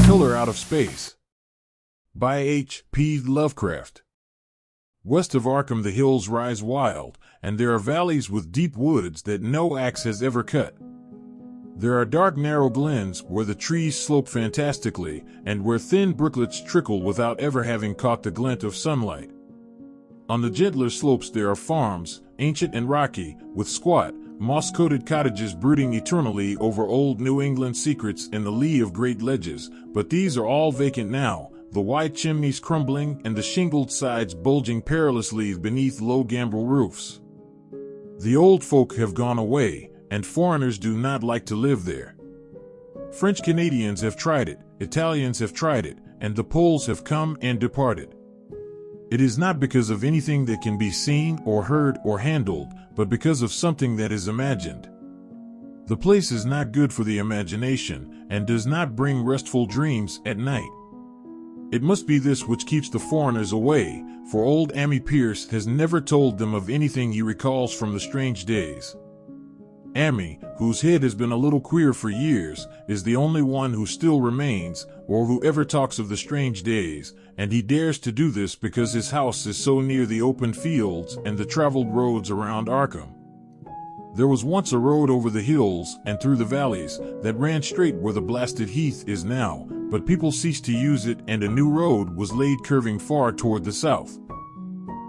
Color Out of Space by H.P. Lovecraft. West of Arkham the hills rise wild, and there are valleys with deep woods that no axe has ever cut. There are dark narrow glens where the trees slope fantastically, and where thin brooklets trickle without ever having caught the glint of sunlight. On the gentler slopes there are farms, ancient and rocky, with squat, moss-coated cottages brooding eternally over old New England secrets in the lee of great ledges, but these are all vacant now, the wide chimneys crumbling and the shingled sides bulging perilously beneath low gambrel roofs. The old folk have gone away, and foreigners do not like to live there. French Canadians have tried it, Italians have tried it, and the Poles have come and departed. It is not because of anything that can be seen or heard or handled, but because of something that is imagined. The place is not good for the imagination, and does not bring restful dreams at night. It must be this which keeps the foreigners away, for old Ammi Pierce has never told them of anything he recalls from the strange days. Ammi, whose head has been a little queer for years, is the only one who still remains, or who ever talks of the strange days, and he dares to do this because his house is so near the open fields and the traveled roads around Arkham. There was once a road over the hills and through the valleys that ran straight where the blasted heath is now, but people ceased to use it and a new road was laid curving far toward the south.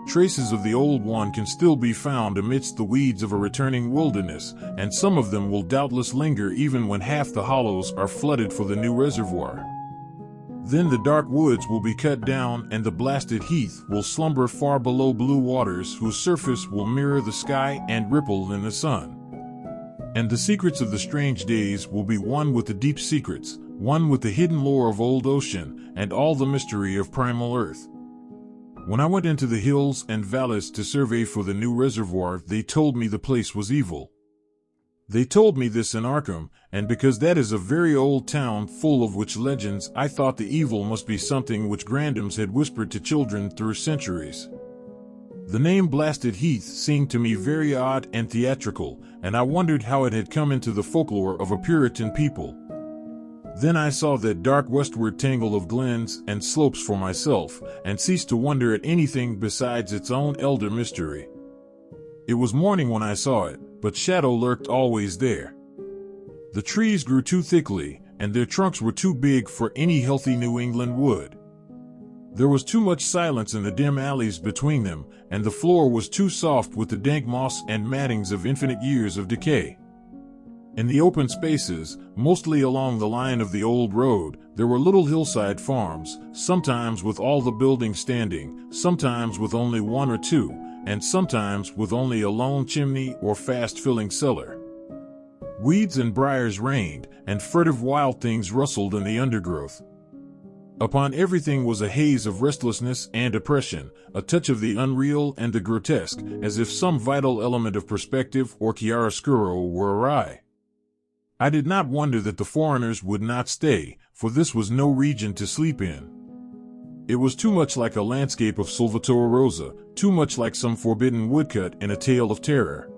Traces of the old one can still be found amidst the weeds of a returning wilderness, and some of them will doubtless linger even when half the hollows are flooded for the new reservoir. Then the dark woods will be cut down and the blasted heath will slumber far below blue waters whose surface will mirror the sky and ripple in the sun. And the secrets of the strange days will be one with the deep secrets, one with the hidden lore of old ocean, and all the mystery of primal earth. When I went into the hills and valleys to survey for the new reservoir, they told me the place was evil. They told me this in Arkham, and because that is a very old town full of witch legends, I thought the evil must be something which grandams had whispered to children through centuries. The name Blasted Heath seemed to me very odd and theatrical, and I wondered how it had come into the folklore of a Puritan people. Then I saw that dark westward tangle of glens and slopes for myself, and ceased to wonder at anything besides its own elder mystery. It was morning when I saw it, but shadow lurked always there. The trees grew too thickly, and their trunks were too big for any healthy New England wood. There was too much silence in the dim alleys between them, and the floor was too soft with the dank moss and mattings of infinite years of decay. In the open spaces, mostly along the line of the old road, there were little hillside farms, sometimes with all the buildings standing, sometimes with only one or two, and sometimes with only a lone chimney or fast-filling cellar. Weeds and briars reigned, and furtive wild things rustled in the undergrowth. Upon everything was a haze of restlessness and oppression, a touch of the unreal and the grotesque, as if some vital element of perspective or chiaroscuro were awry. I did not wonder that the foreigners would not stay, for this was no region to sleep in. It was too much like a landscape of Salvatore Rosa, too much like some forbidden woodcut in a tale of terror.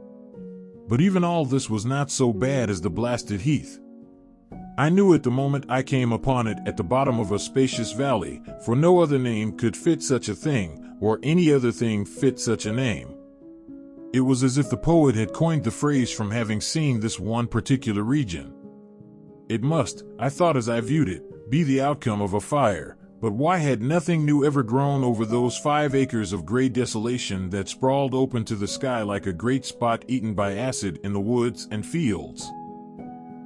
But even all this was not so bad as the blasted heath. I knew it the moment I came upon it at the bottom of a spacious valley, for no other name could fit such a thing, or any other thing fit such a name. It was as if the poet had coined the phrase from having seen this one particular region. It must, I thought as I viewed it, be the outcome of a fire, but why had nothing new ever grown over those 5 acres of gray desolation that sprawled open to the sky like a great spot eaten by acid in the woods and fields?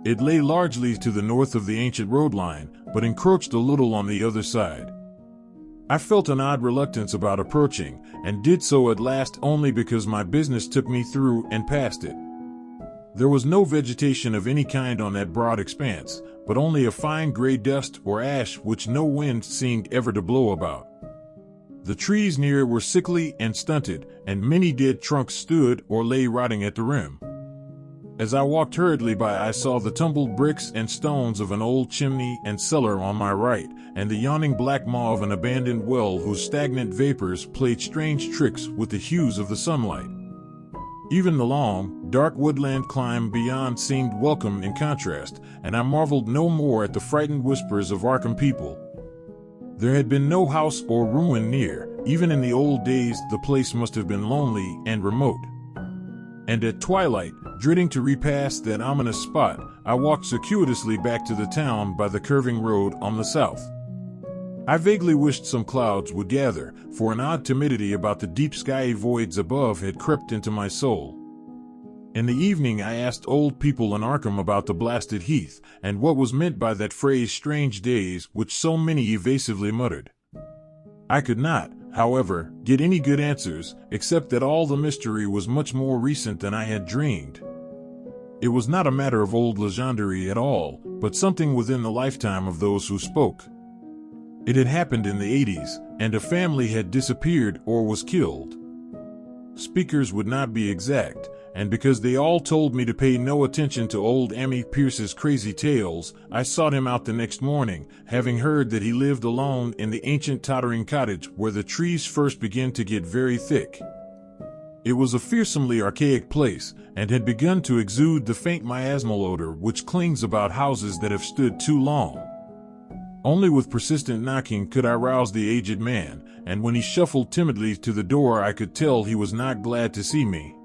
It lay largely to the north of the ancient road line, but encroached a little on the other side. I felt an odd reluctance about approaching, and did so at last only because my business took me through and past it. There was no vegetation of any kind on that broad expanse, but only a fine gray dust or ash which no wind seemed ever to blow about. The trees near it were sickly and stunted, and many dead trunks stood or lay rotting at the rim. As I walked hurriedly by, I saw the tumbled bricks and stones of an old chimney and cellar on my right, and the yawning black maw of an abandoned well whose stagnant vapors played strange tricks with the hues of the sunlight. Even the long, dark woodland climb beyond seemed welcome in contrast, and I marveled no more at the frightened whispers of Arkham people. There had been no house or ruin near. Even in the old days, the place must have been lonely and remote. And at twilight, dreading to repass that ominous spot, I walked circuitously back to the town by the curving road on the south. I vaguely wished some clouds would gather, for an odd timidity about the deep skyey voids above had crept into my soul. In the evening I asked old people in Arkham about the blasted heath, and what was meant by that phrase "strange days," which so many evasively muttered. I could not, however, get any good answers, except that all the mystery was much more recent than I had dreamed. It was not a matter of old legendary at all, but something within the lifetime of those who spoke. It had happened in the 80s, and a family had disappeared or was killed. Speakers would not be exact, and because they all told me to pay no attention to old Ammi Pierce's crazy tales, I sought him out the next morning, having heard that he lived alone in the ancient tottering cottage where the trees first began to get very thick. It was a fearsomely archaic place, and had begun to exude the faint miasmal odor which clings about houses that have stood too long. Only with persistent knocking could I rouse the aged man, and when he shuffled timidly to the door I could tell he was not glad to see me.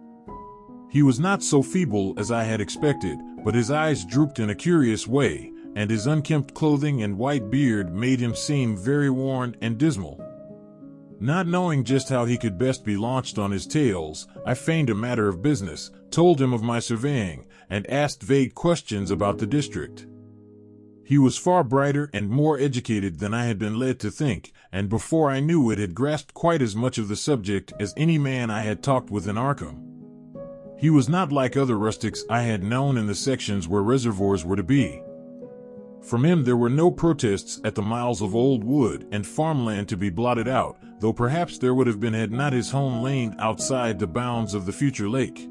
He was not so feeble as I had expected, but his eyes drooped in a curious way, and his unkempt clothing and white beard made him seem very worn and dismal. Not knowing just how he could best be launched on his tales, I feigned a matter of business, told him of my surveying, and asked vague questions about the district. He was far brighter and more educated than I had been led to think, and before I knew it had grasped quite as much of the subject as any man I had talked with in Arkham. He was not like other rustics I had known in the sections where reservoirs were to be. From him there were no protests at the miles of old wood and farmland to be blotted out, though perhaps there would have been had not his home lain outside the bounds of the future lake.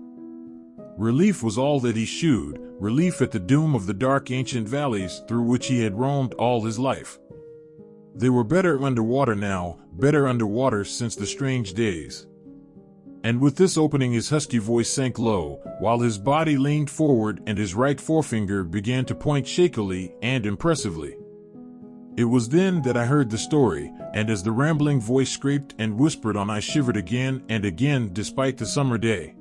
Relief was all that he shewed, relief at the doom of the dark ancient valleys through which he had roamed all his life. They were better underwater now, better underwater since the strange days. And with this opening his husky voice sank low, while his body leaned forward and his right forefinger began to point shakily and impressively. It was then that I heard the story, and as the rambling voice scraped and whispered on I shivered again and again despite the summer day.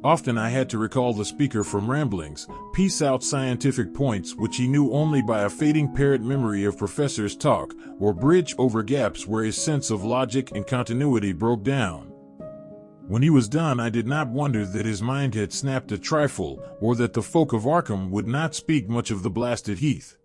Often I had to recall the speaker from ramblings, piece out scientific points which he knew only by a fading parrot memory of professors' talk, or bridge over gaps where his sense of logic and continuity broke down. When he was done I did not wonder that his mind had snapped a trifle, or that the folk of Arkham would not speak much of the blasted heath.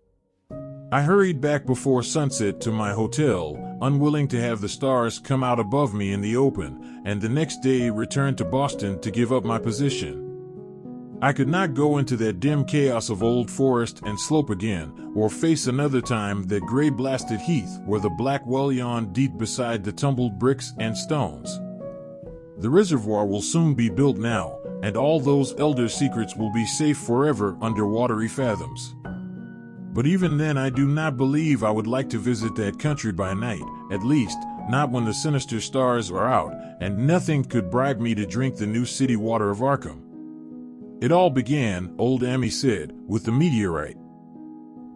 I hurried back before sunset to my hotel, unwilling to have the stars come out above me in the open, and the next day returned to Boston to give up my position. I could not go into that dim chaos of old forest and slope again, or face another time that gray blasted heath where the black well yawned deep beside the tumbled bricks and stones. The reservoir will soon be built now, and all those elder secrets will be safe forever under watery fathoms. But even then I do not believe I would like to visit that country by night, at least, not when the sinister stars are out, and nothing could bribe me to drink the new city water of Arkham. It all began, old Ammi said, with the meteorite.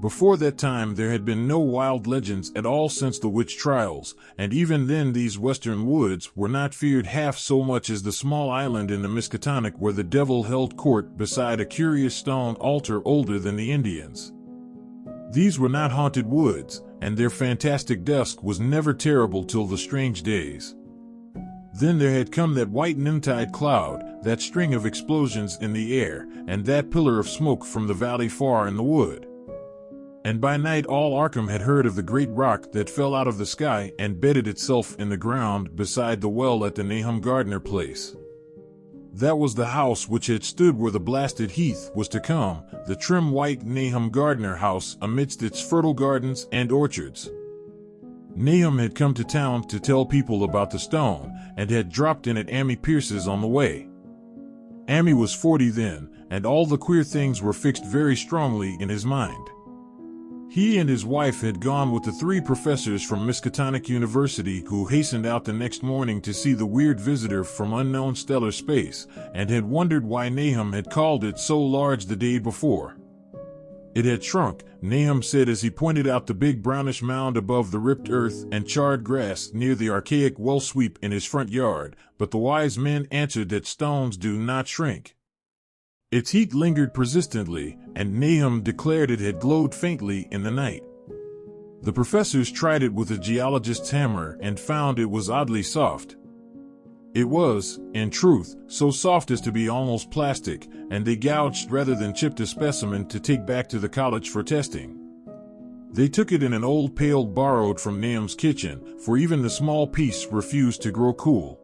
Before that time there had been no wild legends at all since the witch trials, and even then these western woods were not feared half so much as the small island in the Miskatonic where the devil held court beside a curious stone altar older than the Indians. These were not haunted woods, and their fantastic dusk was never terrible till the strange days. Then there had come that white noontide cloud, that string of explosions in the air, and that pillar of smoke from the valley far in the wood. And by night all Arkham had heard of the great rock that fell out of the sky and bedded itself in the ground beside the well at the Nahum Gardner place. That was the house which had stood where the blasted heath was to come, the trim white Nahum Gardner house amidst its fertile gardens and orchards. Nahum had come to town to tell people about the stone, and had dropped in at Ammi Pierce's on the way. Ammi was 40 then, and all the queer things were fixed very strongly in his mind. He and his wife had gone with the 3 professors from Miskatonic University who hastened out the next morning to see the weird visitor from unknown stellar space, and had wondered why Nahum had called it so large the day before. It had shrunk, Nahum said as he pointed out the big brownish mound above the ripped earth and charred grass near the archaic well sweep in his front yard, but the wise men answered that stones do not shrink. Its heat lingered persistently, and Nahum declared it had glowed faintly in the night. The professors tried it with a geologist's hammer and found it was oddly soft. It was, in truth, so soft as to be almost plastic, and they gouged rather than chipped a specimen to take back to the college for testing. They took it in an old pail borrowed from Nahum's kitchen, for even the small piece refused to grow cool.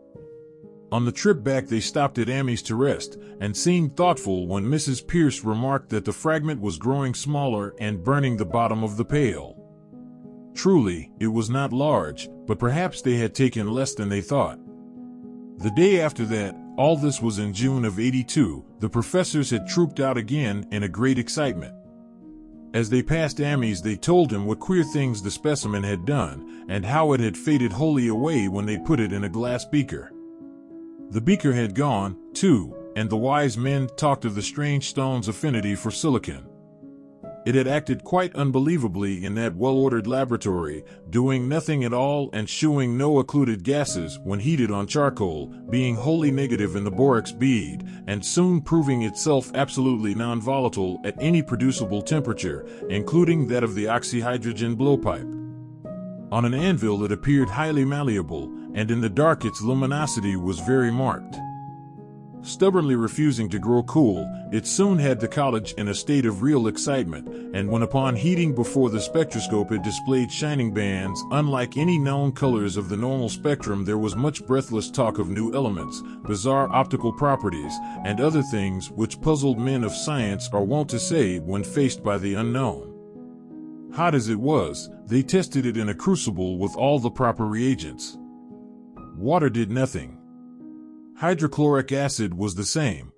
On the trip back they stopped at Amy's to rest, and seemed thoughtful when Mrs. Pierce remarked that the fragment was growing smaller and burning the bottom of the pail. Truly, it was not large, but perhaps they had taken less than they thought. The day after that, all this was in June of '82, the professors had trooped out again in a great excitement. As they passed Amy's they told him what queer things the specimen had done, and how it had faded wholly away when they put it in a glass beaker. The beaker had gone, too, and the wise men talked of the strange stone's affinity for silicon. It had acted quite unbelievably in that well-ordered laboratory, doing nothing at all and shewing no occluded gases when heated on charcoal, being wholly negative in the borax bead, and soon proving itself absolutely non-volatile at any producible temperature, including that of the oxyhydrogen blowpipe. On an anvil it appeared highly malleable, and in the dark its luminosity was very marked. Stubbornly refusing to grow cool, it soon had the college in a state of real excitement, and when upon heating before the spectroscope it displayed shining bands unlike any known colors of the normal spectrum, there was much breathless talk of new elements, bizarre optical properties, and other things which puzzled men of science are wont to say when faced by the unknown. Hot as it was, they tested it in a crucible with all the proper reagents. Water did nothing. Hydrochloric acid was the same.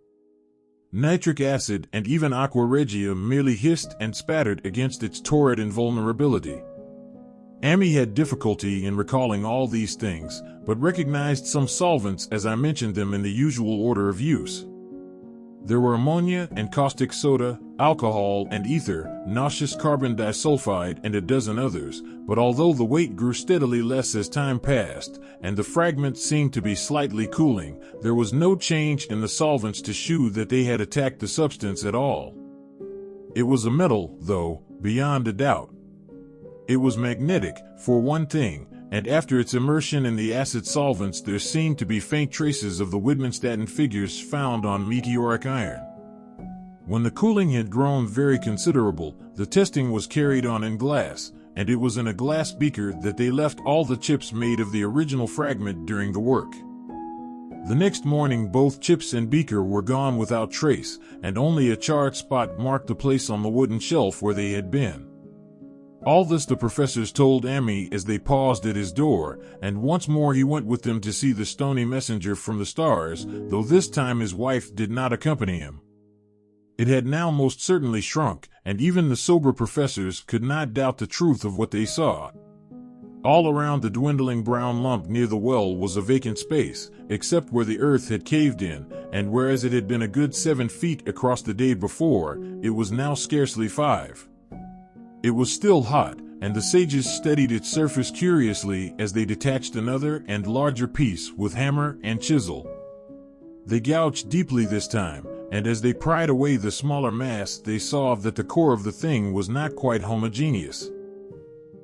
Nitric acid and even aqua regia merely hissed and spattered against its torrid invulnerability. Amy had difficulty in recalling all these things, but recognized some solvents as I mentioned them in the usual order of use. There were ammonia and caustic soda, alcohol and ether, nauseous carbon disulfide and a dozen others, but although the weight grew steadily less as time passed, and the fragment seemed to be slightly cooling, there was no change in the solvents to shew that they had attacked the substance at all. It was a metal, though, beyond a doubt. It was magnetic, for one thing, and after its immersion in the acid solvents there seemed to be faint traces of the Widmanstatten figures found on meteoric iron. When the cooling had grown very considerable, the testing was carried on in glass, and it was in a glass beaker that they left all the chips made of the original fragment during the work. The next morning both chips and beaker were gone without trace, and only a charred spot marked the place on the wooden shelf where they had been. All this the professors told Amy as they paused at his door, and once more he went with them to see the stony messenger from the stars, though this time his wife did not accompany him. It had now most certainly shrunk, and even the sober professors could not doubt the truth of what they saw. All around the dwindling brown lump near the well was a vacant space, except where the earth had caved in, and whereas it had been a good 7 feet across the day before, it was now scarcely 5. It was still hot, and the sages studied its surface curiously as they detached another and larger piece with hammer and chisel. They gouged deeply this time, and as they pried away the smaller mass they saw that the core of the thing was not quite homogeneous.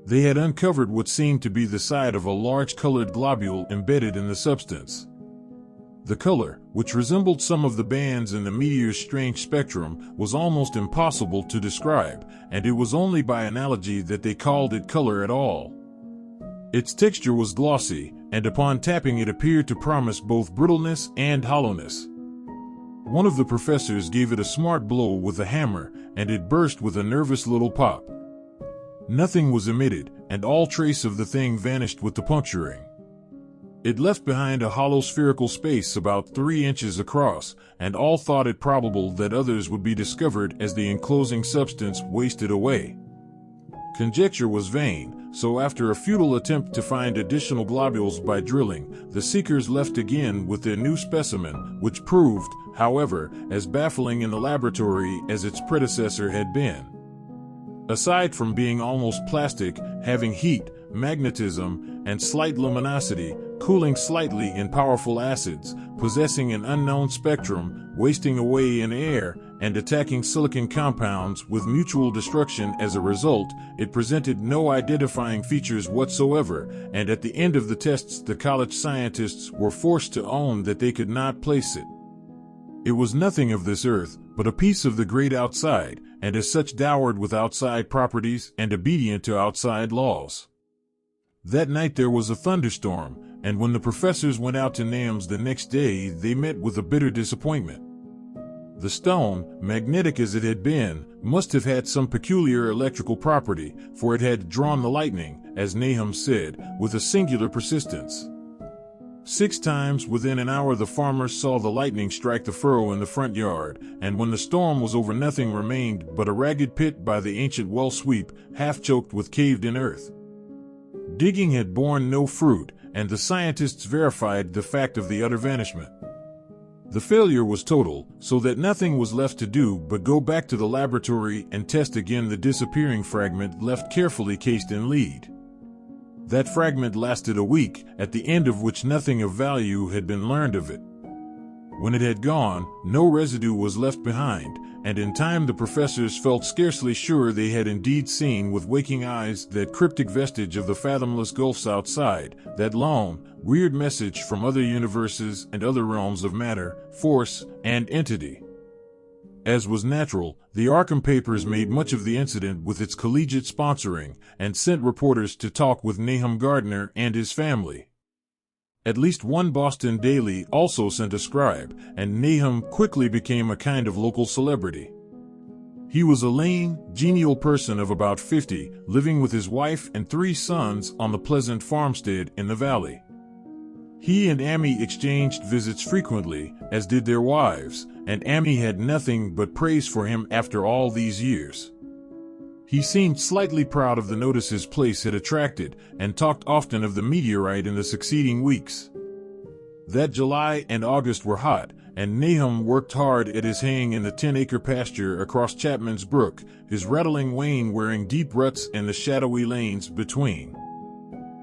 They had uncovered what seemed to be the side of a large colored globule embedded in the substance. The color, which resembled some of the bands in the meteor's strange spectrum, was almost impossible to describe, and it was only by analogy that they called it color at all. Its texture was glossy, and upon tapping it appeared to promise both brittleness and hollowness. One of the professors gave it a smart blow with a hammer, and it burst with a nervous little pop. Nothing was emitted, and all trace of the thing vanished with the puncturing. It left behind a hollow spherical space about 3 inches across, and all thought it probable that others would be discovered as the enclosing substance wasted away. Conjecture was vain, so after a futile attempt to find additional globules by drilling, the seekers left again with their new specimen, which proved, however, as baffling in the laboratory as its predecessor had been. Aside from being almost plastic, having heat, magnetism, and slight luminosity, cooling slightly in powerful acids, possessing an unknown spectrum, wasting away in air, and attacking silicon compounds with mutual destruction as a result, it presented no identifying features whatsoever, and at the end of the tests the college scientists were forced to own that they could not place it. It was nothing of this earth, but a piece of the great outside, and as such dowered with outside properties and obedient to outside laws. That night there was a thunderstorm, and when the professors went out to Nahum's the next day, they met with a bitter disappointment. The stone, magnetic as it had been, must have had some peculiar electrical property, for it had drawn the lightning, as Nahum said, with a singular persistence. 6 times within an hour the farmers saw the lightning strike the furrow in the front yard, and when the storm was over nothing remained but a ragged pit by the ancient well sweep, half choked with caved-in earth. Digging had borne no fruit, and the scientists verified the fact of the utter vanishment. The failure was total, so that nothing was left to do but go back to the laboratory and test again the disappearing fragment left carefully cased in lead. That fragment lasted a week, at the end of which nothing of value had been learned of it. When it had gone, no residue was left behind, and in time the professors felt scarcely sure they had indeed seen with waking eyes that cryptic vestige of the fathomless gulfs outside, that lone, weird message from other universes and other realms of matter, force, and entity. As was natural, the Arkham papers made much of the incident with its collegiate sponsoring, and sent reporters to talk with Nahum Gardner and his family. At least one Boston daily also sent a scribe, and Nahum quickly became a kind of local celebrity. He was a lean, genial person of about 50, living with his wife and 3 sons on the pleasant farmstead in the valley. He and Amy exchanged visits frequently, as did their wives, and Amy had nothing but praise for him after all these years. He seemed slightly proud of the notice his place had attracted, and talked often of the meteorite in the succeeding weeks. That July and August were hot, and Nahum worked hard at his haying in the 10-acre pasture across Chapman's Brook, his rattling wain wearing deep ruts in the shadowy lanes between.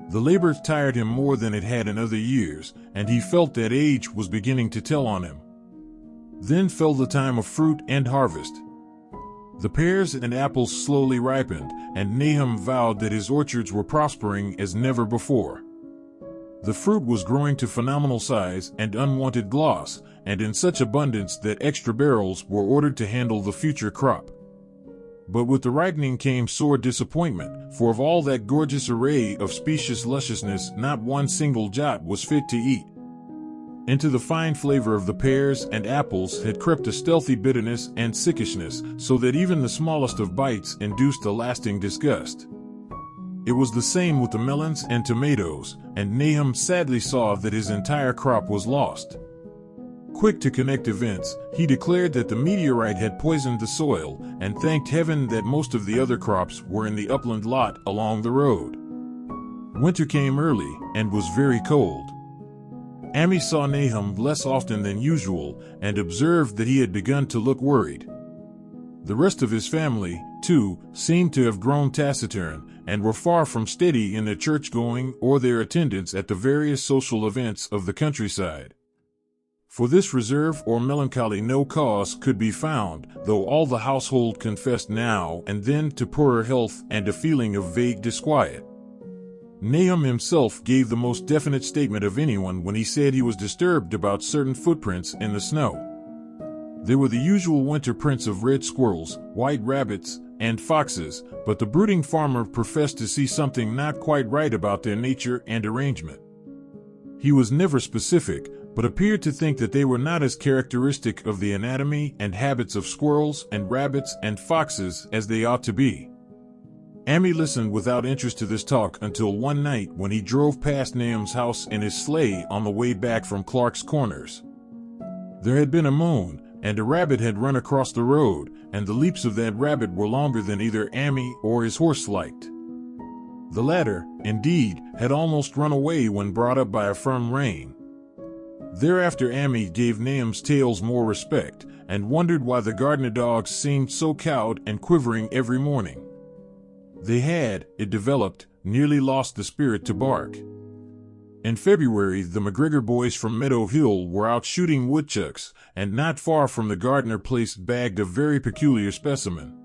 The labor tired him more than it had in other years, and he felt that age was beginning to tell on him. Then fell the time of fruit and harvest. The pears and apples slowly ripened, and Nahum vowed that his orchards were prospering as never before. The fruit was growing to phenomenal size and unwanted gloss, and in such abundance that extra barrels were ordered to handle the future crop. But with the ripening came sore disappointment, for of all that gorgeous array of specious lusciousness not one single jot was fit to eat. Into the fine flavor of the pears and apples had crept a stealthy bitterness and sickishness, so that even the smallest of bites induced a lasting disgust. It was the same with the melons and tomatoes, and Nahum sadly saw that his entire crop was lost. Quick to connect events, he declared that the meteorite had poisoned the soil, and thanked heaven that most of the other crops were in the upland lot along the road. Winter came early, and was very cold. Amy saw Nahum less often than usual, and observed that he had begun to look worried. The rest of his family, too, seemed to have grown taciturn, and were far from steady in their church-going or their attendance at the various social events of the countryside. For this reserve or melancholy no cause could be found, though all the household confessed now and then to poorer health and a feeling of vague disquiet. Nahum himself gave the most definite statement of anyone when he said he was disturbed about certain footprints in the snow. There were the usual winter prints of red squirrels, white rabbits, and foxes, but the brooding farmer professed to see something not quite right about their nature and arrangement. He was never specific, but appeared to think that they were not as characteristic of the anatomy and habits of squirrels and rabbits and foxes as they ought to be. Amy listened without interest to this talk until one night when he drove past Nahum's house in his sleigh on the way back from Clark's Corners. There had been a moon, and a rabbit had run across the road, and the leaps of that rabbit were longer than either Amy or his horse liked. The latter, indeed, had almost run away when brought up by a firm rein. Thereafter Amy gave Nahum's tales more respect, and wondered why the gardener dogs seemed so cowed and quivering every morning. They had, it developed, nearly lost the spirit to bark. In February, the McGregor boys from Meadow Hill were out shooting woodchucks, and not far from the gardener place bagged a very peculiar specimen.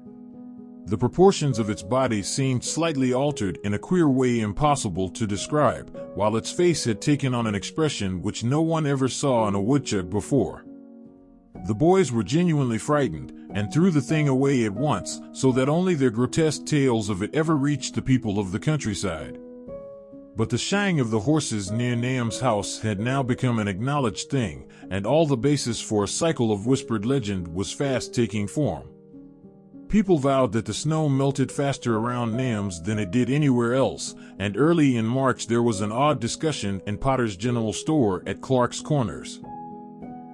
The proportions of its body seemed slightly altered in a queer way impossible to describe, while its face had taken on an expression which no one ever saw in a woodchuck before. The boys were genuinely frightened, and threw the thing away at once, so that only their grotesque tales of it ever reached the people of the countryside. But the shying of the horses near Nahum's house had now become an acknowledged thing, and all the basis for a cycle of whispered legend was fast taking form. People vowed that the snow melted faster around Nahum's than it did anywhere else, and early in March there was an odd discussion in Potter's General Store at Clark's Corners.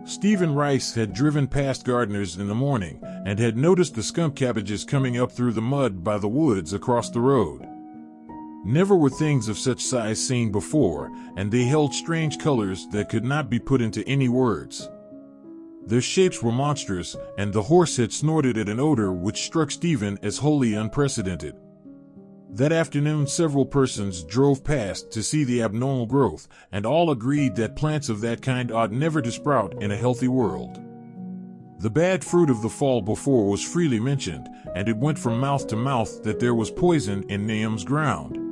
Stephen Rice had driven past Gardner's in the morning, and had noticed the skunk cabbages coming up through the mud by the woods across the road. Never were things of such size seen before, and they held strange colors that could not be put into any words. Their shapes were monstrous, and the horse had snorted at an odor which struck Stephen as wholly unprecedented. That afternoon several persons drove past to see the abnormal growth, and all agreed that plants of that kind ought never to sprout in a healthy world. The bad fruit of the fall before was freely mentioned, and it went from mouth to mouth that there was poison in Nahum's ground.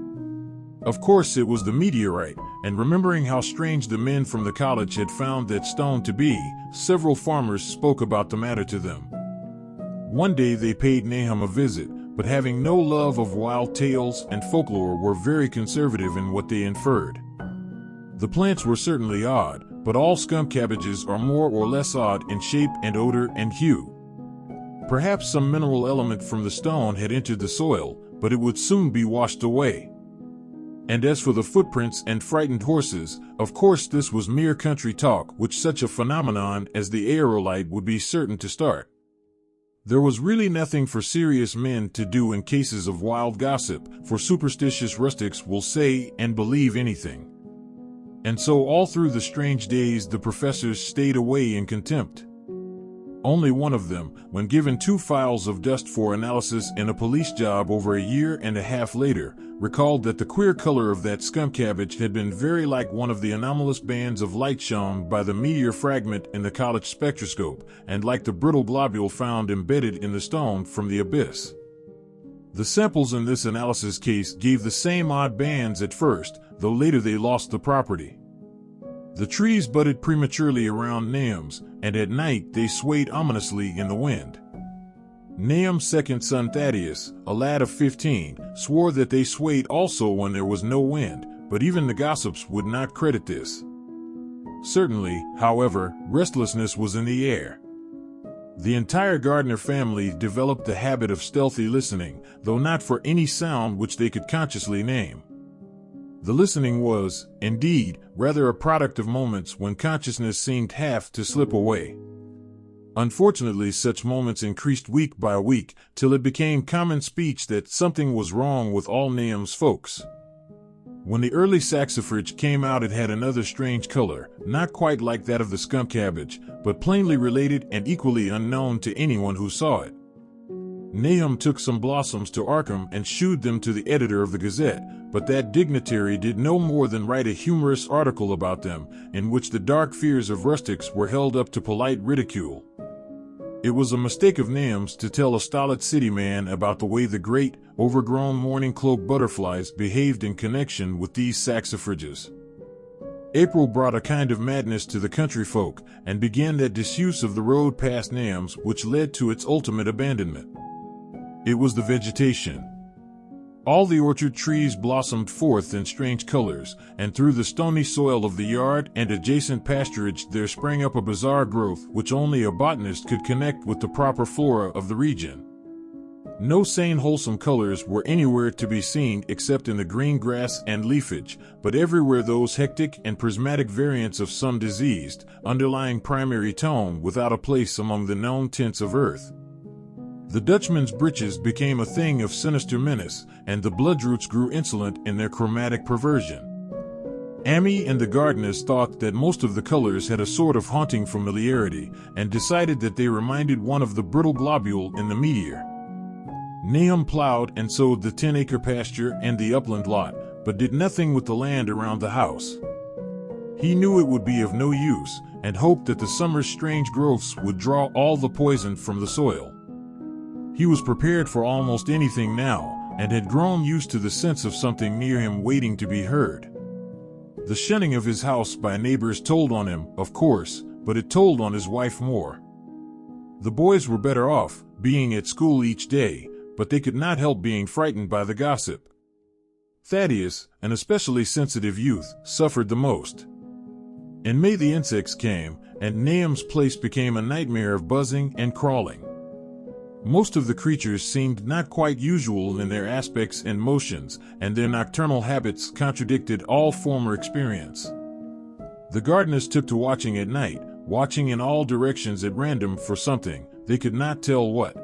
Of course it was the meteorite, and remembering how strange the men from the college had found that stone to be, several farmers spoke about the matter to them. One day they paid Nahum a visit, but having no love of wild tales and folklore were very conservative in what they inferred. The plants were certainly odd, but all skunk cabbages are more or less odd in shape and odor and hue. Perhaps some mineral element from the stone had entered the soil, but it would soon be washed away. And as for the footprints and frightened horses, of course this was mere country talk which such a phenomenon as the aerolite would be certain to start. There was really nothing for serious men to do in cases of wild gossip, for superstitious rustics will say and believe anything. And so all through the strange days the professors stayed away in contempt. Only one of them, when given 2 files of dust for analysis in a police job over a year and a half later, recalled that the queer color of that skunk cabbage had been very like one of the anomalous bands of light shown by the meteor fragment in the college spectroscope, and like the brittle globule found embedded in the stone from the abyss. The samples in this analysis case gave the same odd bands at first, though later they lost the property. The trees budded prematurely around Nahum's, and at night they swayed ominously in the wind. Nahum's second son Thaddeus, a lad of 15, swore that they swayed also when there was no wind, but even the gossips would not credit this. Certainly, however, restlessness was in the air. The entire Gardner family developed the habit of stealthy listening, though not for any sound which they could consciously name. The listening was, indeed, rather a product of moments when consciousness seemed half to slip away. Unfortunately, such moments increased week by week, till it became common speech that something was wrong with all Nahum's folks. When the early saxifrage came out it had another strange color, not quite like that of the skunk cabbage, but plainly related and equally unknown to anyone who saw it. Nahum took some blossoms to Arkham and shewed them to the editor of the Gazette, but that dignitary did no more than write a humorous article about them, in which the dark fears of rustics were held up to polite ridicule. It was a mistake of Nahum's to tell a stolid city man about the way the great, overgrown morning cloak butterflies behaved in connection with these saxifrages. April brought a kind of madness to the country folk, and began that disuse of the road past Nahum's which led to its ultimate abandonment. It was the vegetation. All the orchard trees blossomed forth in strange colors, and through the stony soil of the yard and adjacent pasturage there sprang up a bizarre growth which only a botanist could connect with the proper flora of the region. No sane wholesome colors were anywhere to be seen except in the green grass and leafage, but everywhere those hectic and prismatic variants of some diseased, underlying primary tone without a place among the known tints of earth. The Dutchman's breeches became a thing of sinister menace, and the bloodroots grew insolent in their chromatic perversion. Amy and the gardeners thought that most of the colors had a sort of haunting familiarity, and decided that they reminded one of the brittle globule in the meteor. Nahum plowed and sowed the 10-acre pasture and the upland lot, but did nothing with the land around the house. He knew it would be of no use, and hoped that the summer's strange growths would draw all the poison from the soil. He was prepared for almost anything now, and had grown used to the sense of something near him waiting to be heard. The shunning of his house by neighbors told on him, of course, but it told on his wife more. The boys were better off, being at school each day, but they could not help being frightened by the gossip. Thaddeus, an especially sensitive youth, suffered the most. In May the insects came, and Nahum's place became a nightmare of buzzing and crawling. Most of the creatures seemed not quite usual in their aspects and motions, and their nocturnal habits contradicted all former experience. The gardeners took to watching at night, watching in all directions at random for something, they could not tell what.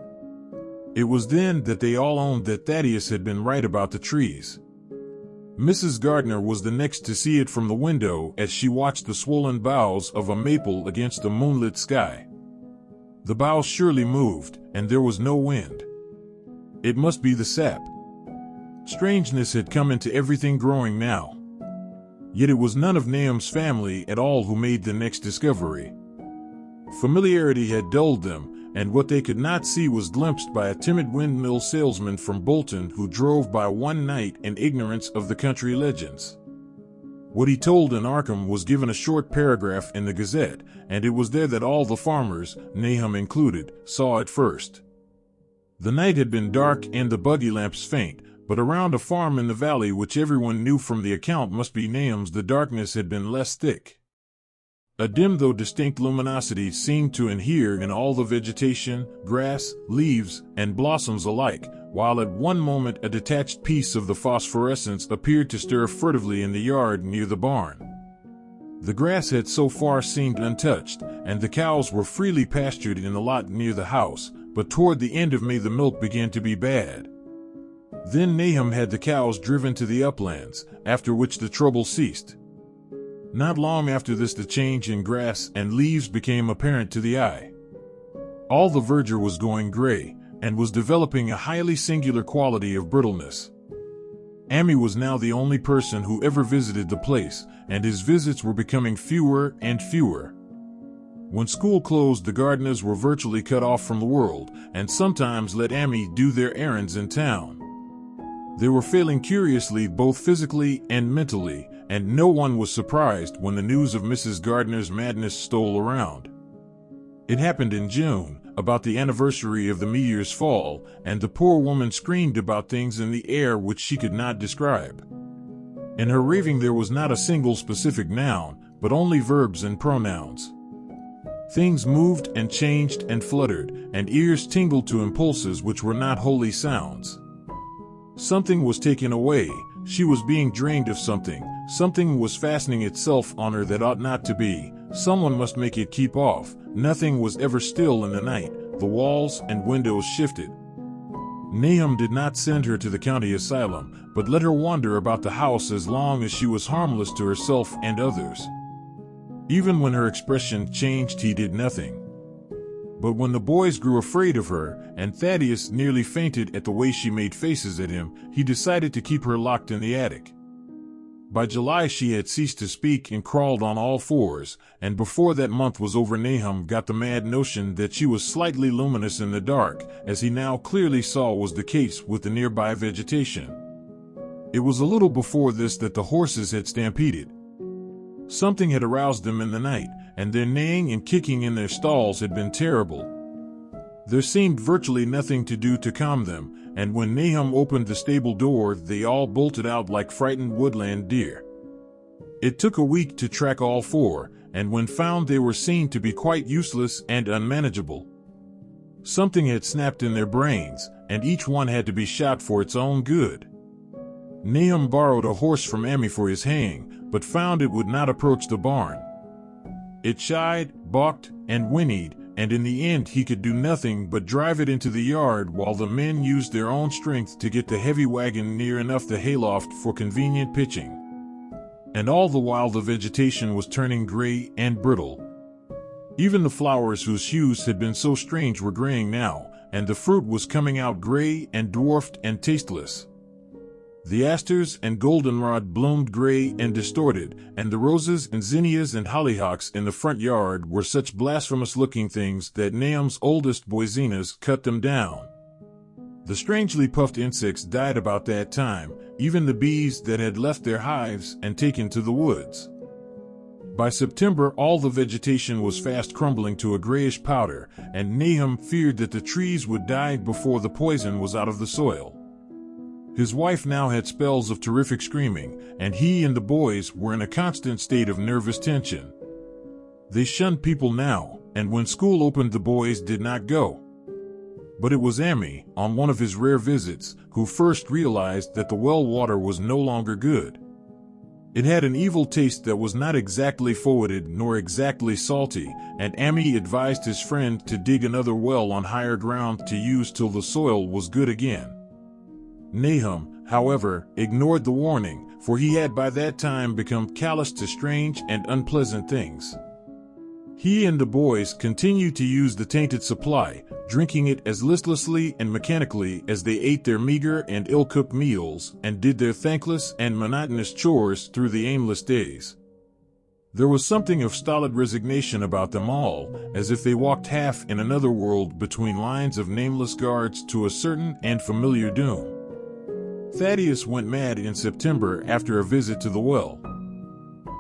It was then that they all owned that Thaddeus had been right about the trees. Mrs. Gardner was the next to see it from the window as she watched the swollen boughs of a maple against the moonlit sky. The boughs surely moved, and there was no wind. It must be the sap. Strangeness had come into everything growing now. Yet it was none of Nahum's family at all who made the next discovery. Familiarity had dulled them, and what they could not see was glimpsed by a timid windmill salesman from Bolton who drove by one night in ignorance of the country legends. What he told in Arkham was given a short paragraph in the Gazette, and it was there that all the farmers, Nahum included, saw it first. The night had been dark and the buggy lamps faint, but around a farm in the valley which everyone knew from the account must be Nahum's the darkness had been less thick. A dim though distinct luminosity seemed to inhere in all the vegetation, grass, leaves, and blossoms alike, while at one moment a detached piece of the phosphorescence appeared to stir furtively in the yard near the barn. The grass had so far seemed untouched, and the cows were freely pastured in the lot near the house, but toward the end of May the milk began to be bad. Then Nahum had the cows driven to the uplands, after which the trouble ceased. Not long after this the change in grass and leaves became apparent to the eye. All the verdure was going gray, and was developing a highly singular quality of brittleness. Amy was now the only person who ever visited the place, and his visits were becoming fewer and fewer. When school closed, the gardeners were virtually cut off from the world, and sometimes let Amy do their errands in town. They were failing curiously both physically and mentally, and no one was surprised when the news of Mrs. Gardner's madness stole around. It happened in June, about the anniversary of the meteor's fall, and the poor woman screamed about things in the air which she could not describe. In her raving there was not a single specific noun, but only verbs and pronouns. Things moved and changed and fluttered, and ears tingled to impulses which were not wholly sounds. Something was taken away, she was being drained of something, something was fastening itself on her that ought not to be, someone must make it keep off. Nothing was ever still in the night, the walls and windows shifted. Nahum did not send her to the county asylum, but let her wander about the house as long as she was harmless to herself and others. Even when her expression changed, he did nothing. But when the boys grew afraid of her, and Thaddeus nearly fainted at the way she made faces at him, he decided to keep her locked in the attic. By July she had ceased to speak and crawled on all fours, and before that month was over Nahum got the mad notion that she was slightly luminous in the dark, as he now clearly saw was the case with the nearby vegetation. It was a little before this that the horses had stampeded. Something had aroused them in the night, and their neighing and kicking in their stalls had been terrible. There seemed virtually nothing to do to calm them, and when Nahum opened the stable door they all bolted out like frightened woodland deer. It took a week to track all four, and when found they were seen to be quite useless and unmanageable. Something had snapped in their brains, and each one had to be shot for its own good. Nahum borrowed a horse from Amy for his haying, but found it would not approach the barn. It shied, balked, and whinnied, and in the end he could do nothing but drive it into the yard while the men used their own strength to get the heavy wagon near enough the hayloft for convenient pitching. And all the while the vegetation was turning gray and brittle. Even the flowers whose hues had been so strange were graying now, and the fruit was coming out gray and dwarfed and tasteless. The asters and goldenrod bloomed gray and distorted, and the roses and zinnias and hollyhocks in the front yard were such blasphemous-looking things that Nahum's oldest boy Zenas cut them down. The strangely puffed insects died about that time, even the bees that had left their hives and taken to the woods. By September, all the vegetation was fast crumbling to a grayish powder, and Nahum feared that the trees would die before the poison was out of the soil. His wife now had spells of terrific screaming, and he and the boys were in a constant state of nervous tension. They shunned people now, and when school opened the boys did not go. But it was Amy, on one of his rare visits, who first realized that the well water was no longer good. It had an evil taste that was not exactly forwarded nor exactly salty, and Amy advised his friend to dig another well on higher ground to use till the soil was good again. Nahum, however, ignored the warning, for he had by that time become callous to strange and unpleasant things. He and the boys continued to use the tainted supply, drinking it as listlessly and mechanically as they ate their meager and ill-cooked meals and did their thankless and monotonous chores through the aimless days. There was something of stolid resignation about them all, as if they walked half in another world between lines of nameless guards to a certain and familiar doom. Thaddeus went mad in September after a visit to the well.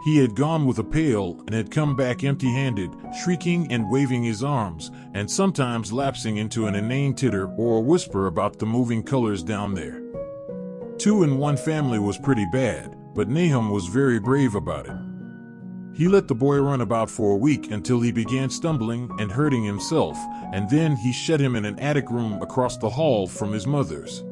He had gone with a pail and had come back empty-handed, shrieking and waving his arms, and sometimes lapsing into an inane titter or a whisper about the moving colors down there. 2 in 1 family was pretty bad, but Nahum was very brave about it. He let the boy run about for a week until he began stumbling and hurting himself, and then he shut him in an attic room across the hall from his mother's.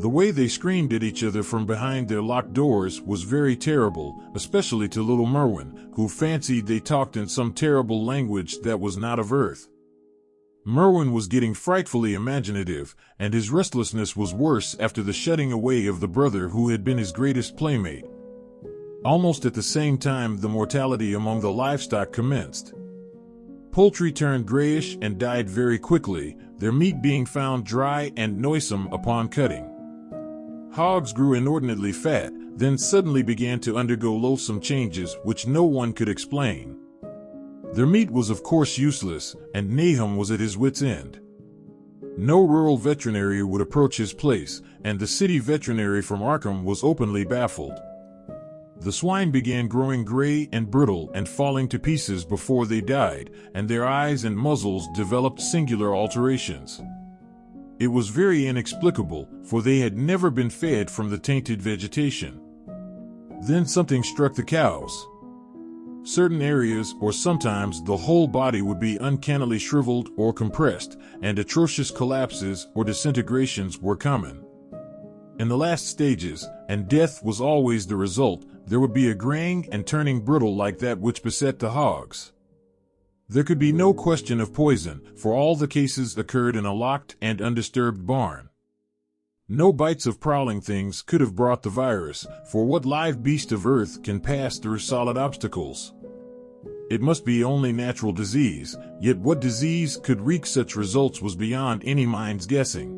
The way they screamed at each other from behind their locked doors was very terrible, especially to little Merwin, who fancied they talked in some terrible language that was not of earth. Merwin was getting frightfully imaginative, and his restlessness was worse after the shutting away of the brother who had been his greatest playmate. Almost at the same time, the mortality among the livestock commenced. Poultry turned grayish and died very quickly, their meat being found dry and noisome upon cutting. Hogs grew inordinately fat, then suddenly began to undergo loathsome changes which no one could explain. Their meat was of course useless, and Nahum was at his wit's end. No rural veterinary would approach his place, and the city veterinary from Arkham was openly baffled. The swine began growing gray and brittle and falling to pieces before they died, and their eyes and muzzles developed singular alterations. It was very inexplicable, for they had never been fed from the tainted vegetation. Then something struck the cows. Certain areas, or sometimes the whole body, would be uncannily shriveled or compressed, and atrocious collapses or disintegrations were common. In the last stages, and death was always the result, there would be a graying and turning brittle like that which beset the hogs. There could be no question of poison, for all the cases occurred in a locked and undisturbed barn. No bites of prowling things could have brought the virus, for what live beast of earth can pass through solid obstacles? It must be only natural disease, yet what disease could wreak such results was beyond any mind's guessing.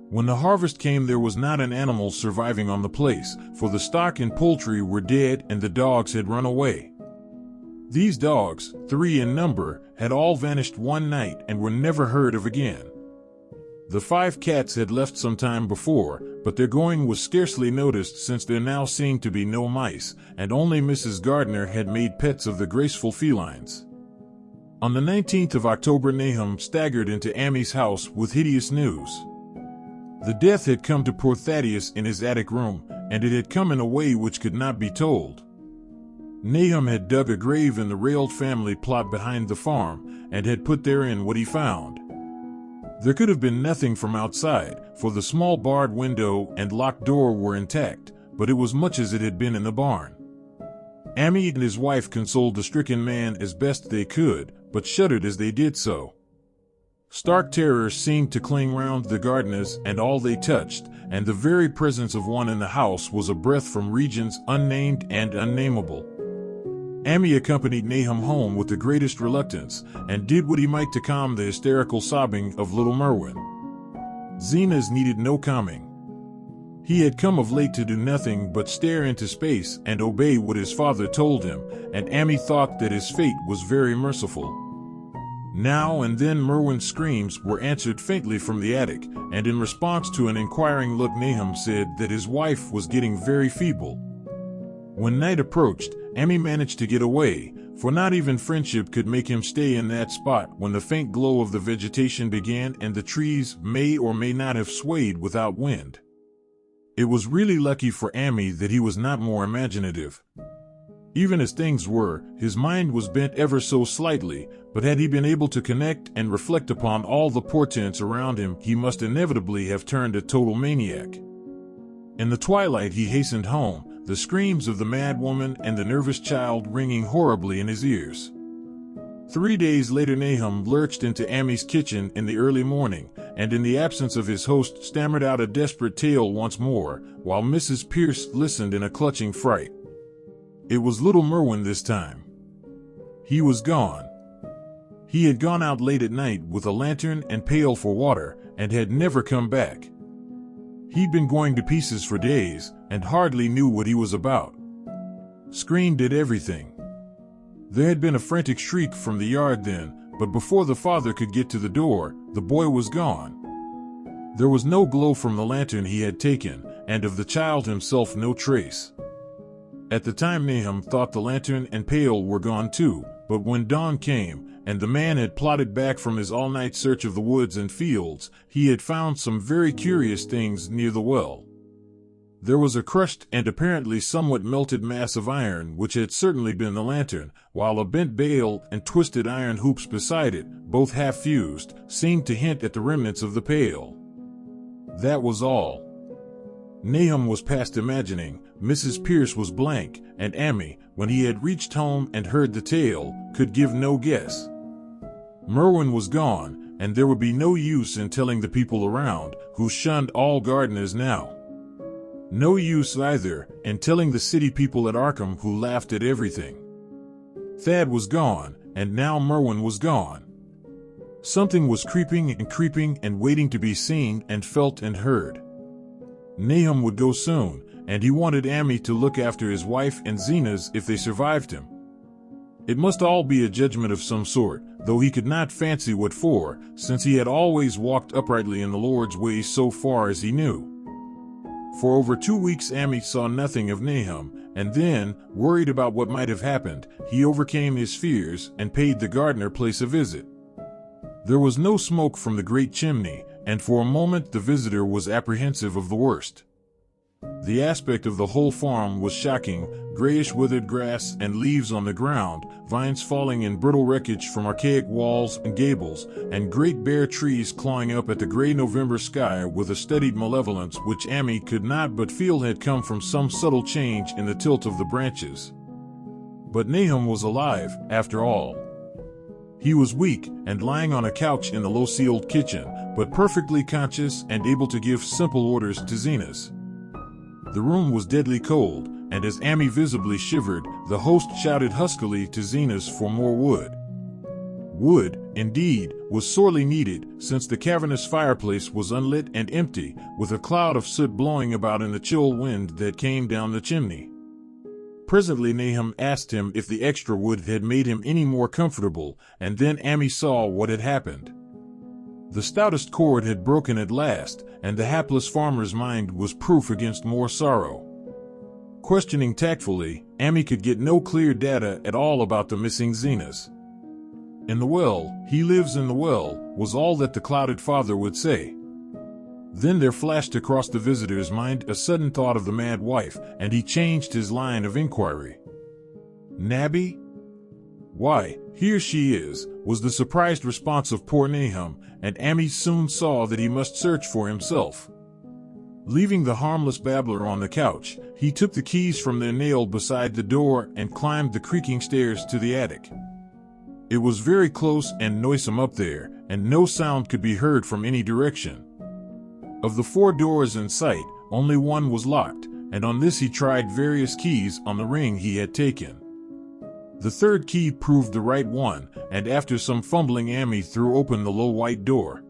When the harvest came, there was not an animal surviving on the place, for the stock and poultry were dead and the dogs had run away. These dogs, 3 in number, had all vanished one night and were never heard of again. The 5 cats had left some time before, but their going was scarcely noticed since there now seemed to be no mice, and only Mrs. Gardner had made pets of the graceful felines. On the 19th of October, Nahum staggered into Amy's house with hideous news. The death had come to poor Thaddeus in his attic room, and it had come in a way which could not be told. Nahum had dug a grave in the railed family plot behind the farm, and had put therein what he found. There could have been nothing from outside, for the small barred window and locked door were intact, but it was much as it had been in the barn. Amy and his wife consoled the stricken man as best they could, but shuddered as they did so. Stark terror seemed to cling round the gardeners and all they touched, and the very presence of one in the house was a breath from regions unnamed and unnameable. Amy accompanied Nahum home with the greatest reluctance, and did what he might to calm the hysterical sobbing of little Merwin. Zenas needed no calming. He had come of late to do nothing but stare into space and obey what his father told him, and Amy thought that his fate was very merciful. Now and then Merwin's screams were answered faintly from the attic, and in response to an inquiring look Nahum said that his wife was getting very feeble. When night approached, Amy managed to get away, for not even friendship could make him stay in that spot when the faint glow of the vegetation began and the trees may or may not have swayed without wind. It was really lucky for Amy that he was not more imaginative. Even as things were, his mind was bent ever so slightly, but had he been able to connect and reflect upon all the portents around him, he must inevitably have turned a total maniac. In the twilight he hastened home, the screams of the mad woman and the nervous child ringing horribly in his ears. 3 days later Nahum lurched into Amy's kitchen in the early morning, and in the absence of his host stammered out a desperate tale once more, while Mrs. Pierce listened in a clutching fright. It was little Merwin this time. He was gone. He had gone out late at night with a lantern and pail for water, and had never come back. He'd been going to pieces for days, and hardly knew what he was about. Screen did everything. There had been a frantic shriek from the yard then, but before the father could get to the door, the boy was gone. There was no glow from the lantern he had taken, and of the child himself no trace. At the time Nahum thought the lantern and pail were gone too, but when dawn came, and the man had plodded back from his all-night search of the woods and fields, he had found some very curious things near the well. There was a crushed and apparently somewhat melted mass of iron which had certainly been the lantern, while a bent bale and twisted iron hoops beside it, both half-fused, seemed to hint at the remnants of the pail. That was all. Nahum was past imagining, Mrs. Pierce was blank, and Amy, when he had reached home and heard the tale, could give no guess. Merwin was gone, and there would be no use in telling the people around, who shunned all gardeners now. No use either in telling the city people at Arkham who laughed at everything. Thad was gone, and now Merwin was gone. Something was creeping and waiting to be seen and felt and heard. Nahum would go soon, and he wanted Amy to look after his wife and Zenas if they survived him. It must all be a judgment of some sort, though he could not fancy what for, since he had always walked uprightly in the Lord's ways so far as he knew. For over 2 weeks Amy saw nothing of Nahum, and then, worried about what might have happened, he overcame his fears and paid the gardener place a visit. There was no smoke from the great chimney, and for a moment the visitor was apprehensive of the worst. The aspect of the whole farm was shocking, grayish withered grass and leaves on the ground, vines falling in brittle wreckage from archaic walls and gables, and great bare trees clawing up at the gray November sky with a studied malevolence which Amy could not but feel had come from some subtle change in the tilt of the branches. But Nahum was alive, after all. He was weak and lying on a couch in the low-ceiled kitchen, but perfectly conscious and able to give simple orders to Zenas. The room was deadly cold, and as Amy visibly shivered, the host shouted huskily to Zenas for more wood. Wood, indeed, was sorely needed, since the cavernous fireplace was unlit and empty, with a cloud of soot blowing about in the chill wind that came down the chimney. Presently Nahum asked him if the extra wood had made him any more comfortable, and then Amy saw what had happened. The stoutest cord had broken at last, and the hapless farmer's mind was proof against more sorrow. Questioning tactfully, Amy could get no clear data at all about the missing Zenas. In the well, he lives in the well, was all that the clouded father would say. Then there flashed across the visitor's mind a sudden thought of the mad wife, and he changed his line of inquiry. Nabby? Why, here she is, was the surprised response of poor Nahum, and Amy soon saw that he must search for himself. Leaving the harmless babbler on the couch, he took the keys from their nail beside the door and climbed the creaking stairs to the attic. It was very close and noisome up there, and no sound could be heard from any direction. Of the 4 doors in sight, only one was locked, and on this he tried various keys on the ring he had taken. The 3rd key proved the right one, and after some fumbling Amy threw open the low white door.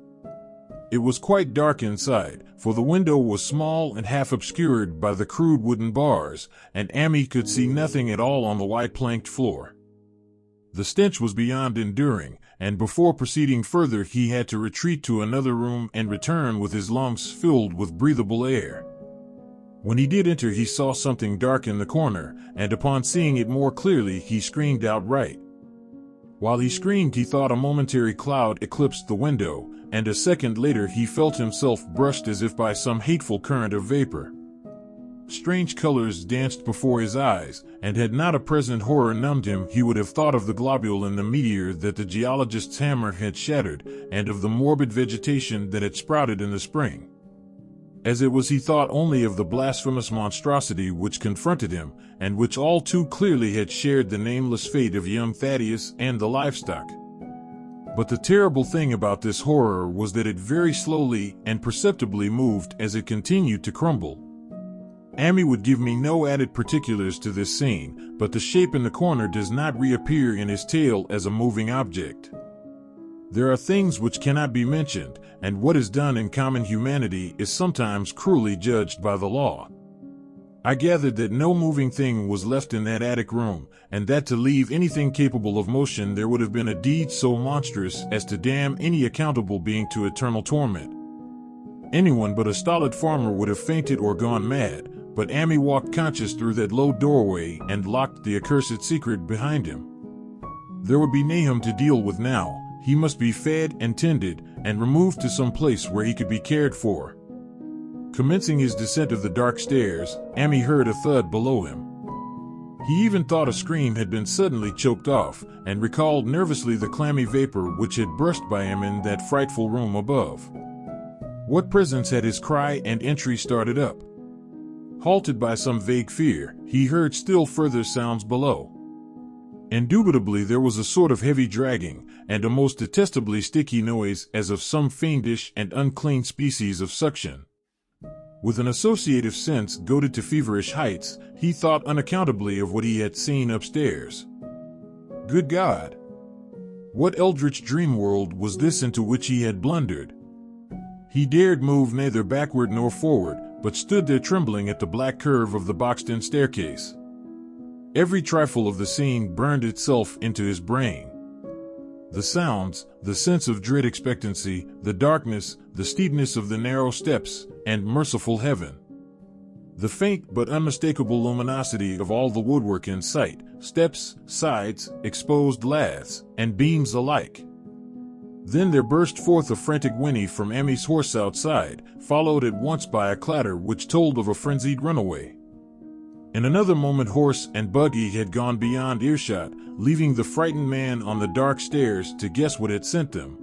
It was quite dark inside, for the window was small and half obscured by the crude wooden bars, and Amy could see nothing at all on the white planked floor. The stench was beyond enduring, and before proceeding further he had to retreat to another room and return with his lungs filled with breathable air. When he did enter he saw something dark in the corner, and upon seeing it more clearly he screamed outright. While he screamed he thought a momentary cloud eclipsed the window, and a second later he felt himself brushed as if by some hateful current of vapor. Strange colors danced before his eyes, and had not a present horror numbed him he would have thought of the globule in the meteor that the geologist's hammer had shattered, and of the morbid vegetation that had sprouted in the spring. As it was he thought only of the blasphemous monstrosity which confronted him, and which all too clearly had shared the nameless fate of young Thaddeus and the livestock. But the terrible thing about this horror was that it very slowly and perceptibly moved as it continued to crumble. Amy would give me no added particulars to this scene, but the shape in the corner does not reappear in his tale as a moving object. There are things which cannot be mentioned, and what is done in common humanity is sometimes cruelly judged by the law. I gathered that no moving thing was left in that attic room, and that to leave anything capable of motion there would have been a deed so monstrous as to damn any accountable being to eternal torment. Anyone but a stolid farmer would have fainted or gone mad, but Amy walked conscious through that low doorway and locked the accursed secret behind him. There would be Nahum to deal with now. He must be fed and tended, and removed to some place where he could be cared for. Commencing his descent of the dark stairs, Amy heard a thud below him. He even thought a scream had been suddenly choked off, and recalled nervously the clammy vapor which had brushed by him in that frightful room above. What presence had his cry and entry started up? Halted by some vague fear, he heard still further sounds below. Indubitably there was a sort of heavy dragging, and a most detestably sticky noise as of some fiendish and unclean species of suction. With an associative sense goaded to feverish heights, he thought unaccountably of what he had seen upstairs. Good God! What eldritch dream world was this into which he had blundered? He dared move neither backward nor forward, but stood there trembling at the black curve of the boxed-in staircase. Every trifle of the scene burned itself into his brain. The sounds, the sense of dread expectancy, the darkness, the steepness of the narrow steps, and merciful heaven. The faint but unmistakable luminosity of all the woodwork in sight, steps, sides, exposed laths, and beams alike. Then there burst forth a frantic whinny from Amy's horse outside, followed at once by a clatter which told of a frenzied runaway. In another moment horse and buggy had gone beyond earshot, leaving the frightened man on the dark stairs to guess what had sent them.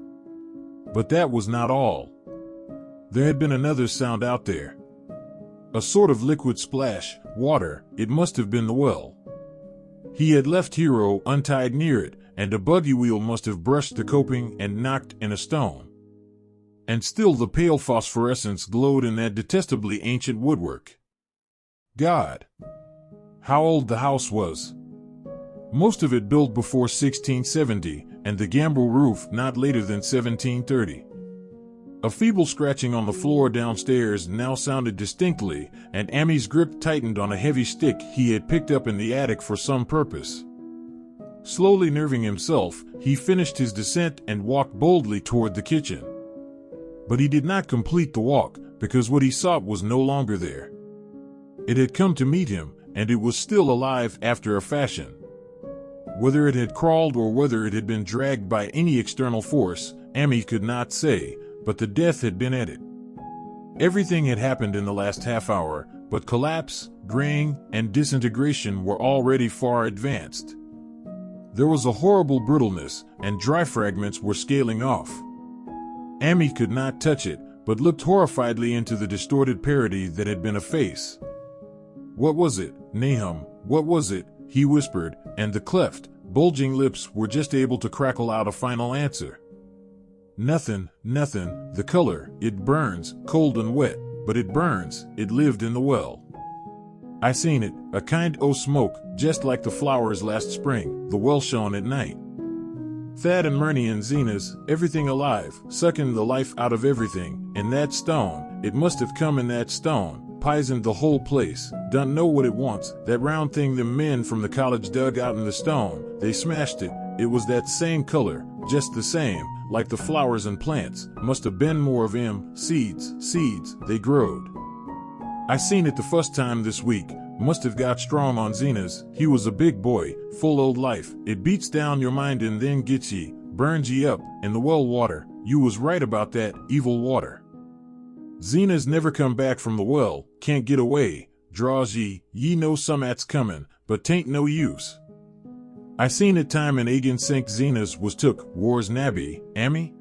But that was not all. There had been another sound out there. A sort of liquid splash, water, it must have been the well. He had left Hero untied near it, and a buggy wheel must have brushed the coping and knocked in a stone. And still the pale phosphorescence glowed in that detestably ancient woodwork. God! How old the house was! Most of it built before 1670, and the gambrel roof not later than 1730. A feeble scratching on the floor downstairs now sounded distinctly, and Amy's grip tightened on a heavy stick he had picked up in the attic for some purpose. Slowly nerving himself, he finished his descent and walked boldly toward the kitchen. But he did not complete the walk, because what he sought was no longer there. It had come to meet him, and it was still alive after a fashion. Whether it had crawled or whether it had been dragged by any external force, Amy could not say, but the death had been at it. Everything had happened in the last half hour, but collapse, graying, and disintegration were already far advanced. There was a horrible brittleness, and dry fragments were scaling off. Amy could not touch it, but looked horrifiedly into the distorted parody that had been a face. What was it, Nahum? What was it? He whispered, and the cleft, bulging lips were just able to crackle out a final answer. Nothing, the color, it burns, cold and wet, but it burns, it lived in the well. I seen it, a kind o' smoke, just like the flowers last spring, the well shone at night. Thad and Murney and Zenas, everything alive, sucking the life out of everything, and that stone, it must have come in that stone, poisoned the whole place, don't know what it wants, that round thing them men from the college dug out in the stone, they smashed it, it was that same color, just the same, like the flowers and plants, must have been more of 'em, seeds, they growed. I seen it the first time this week, must have got strong on Zenas, he was a big boy, full old life, it beats down your mind and then gets ye, burns ye up, in the well water, you was right about that, evil water. Zenas never come back from the well, can't get away, draws ye know some 'at's comin', but 'tain't no use. I seen it time and again sink Zenas was took, war's nabby, ammy?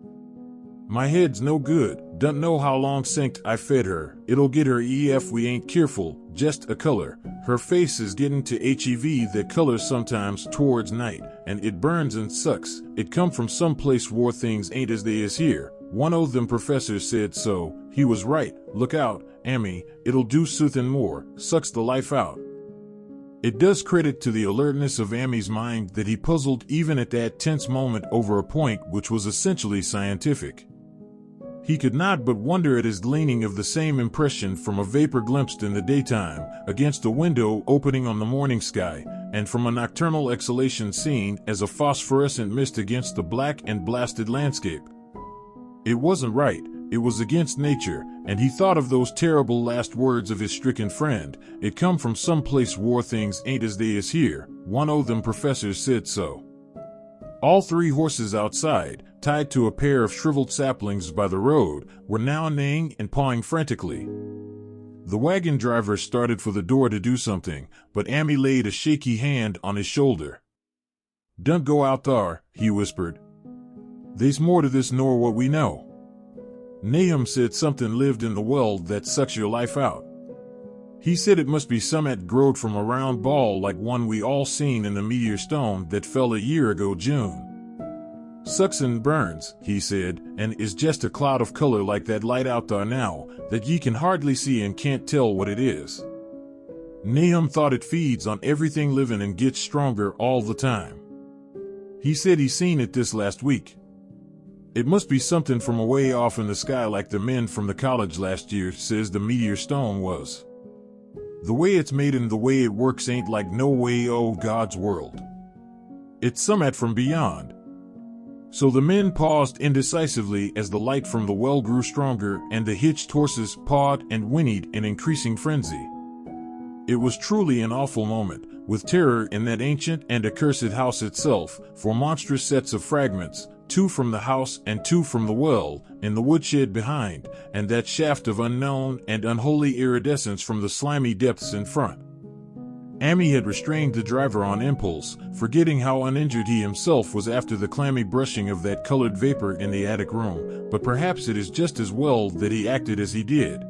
My head's no good, don't know how long sinked I fed her, it'll get her if we ain't careful, just a color, her face is getting to HEV that colors sometimes towards night, and it burns and sucks, it come from some place where things ain't as they is here, one o' them professors said so, he was right, look out, ammy, it'll do soothin' more, sucks the life out. It does credit to the alertness of Ammy's mind that he puzzled even at that tense moment over a point which was essentially scientific. He could not but wonder at his gleaning of the same impression from a vapor glimpsed in the daytime, against a window opening on the morning sky, and from a nocturnal exhalation seen as a phosphorescent mist against the black and blasted landscape. It wasn't right, it was against nature, and he thought of those terrible last words of his stricken friend, it come from some place where things ain't as they is here, one o' them professors said so. All three horses outside, tied to a pair of shriveled saplings by the road, were now neighing and pawing frantically. The wagon driver started for the door to do something, but Ammy laid a shaky hand on his shoulder. "Don't go out thar," he whispered. "They's more to this nor what we know. Nahum said something lived in the well that sucks your life out. He said it must be some 'at growed from a round ball like one we all seen in the meteor stone that fell a year ago June. Sucks and burns, he said, and is just a cloud of color like that light out there now, that ye can hardly see and can't tell what it is. Nahum thought it feeds on everything living and gets stronger all the time. He said he seen it this last week. It must be something from away off in the sky like the men from the college last year says the meteor stone was. The way it's made and the way it works ain't like no way o' God's world. It's some'at from beyond." So the men paused indecisively as the light from the well grew stronger and the hitched horses pawed and whinnied in increasing frenzy. It was truly an awful moment, with terror in that ancient and accursed house itself, for monstrous sets of fragments, 2 from the house and 2 from the well, in the woodshed behind, and that shaft of unknown and unholy iridescence from the slimy depths in front. Ammy had restrained the driver on impulse, forgetting how uninjured he himself was after the clammy brushing of that colored vapor in the attic room, but perhaps it is just as well that he acted as he did.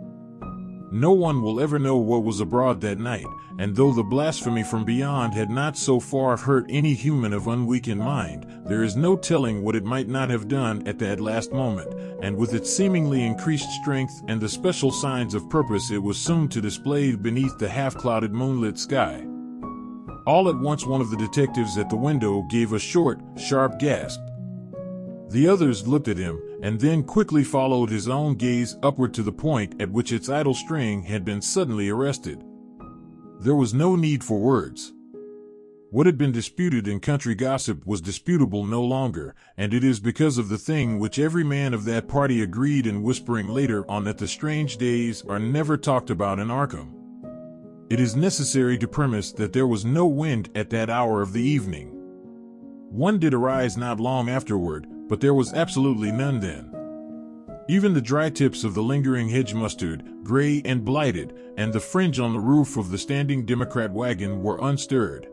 No one will ever know what was abroad that night, and though the blasphemy from beyond had not so far hurt any human of unweakened mind, there is no telling what it might not have done at that last moment, and with its seemingly increased strength and the special signs of purpose it was soon to display beneath the half-clouded moonlit sky. All at once one of the detectives at the window gave a short, sharp gasp. The others looked at him, and then quickly followed his own gaze upward to the point at which its idle string had been suddenly arrested. There was no need for words. What had been disputed in country gossip was disputable no longer, and it is because of the thing which every man of that party agreed in whispering later on that the strange days are never talked about in Arkham. It is necessary to premise that there was no wind at that hour of the evening. One did arise not long afterward, but there was absolutely none then. Even the dry tips of the lingering hedge mustard, gray and blighted, and the fringe on the roof of the standing Democrat wagon were unstirred.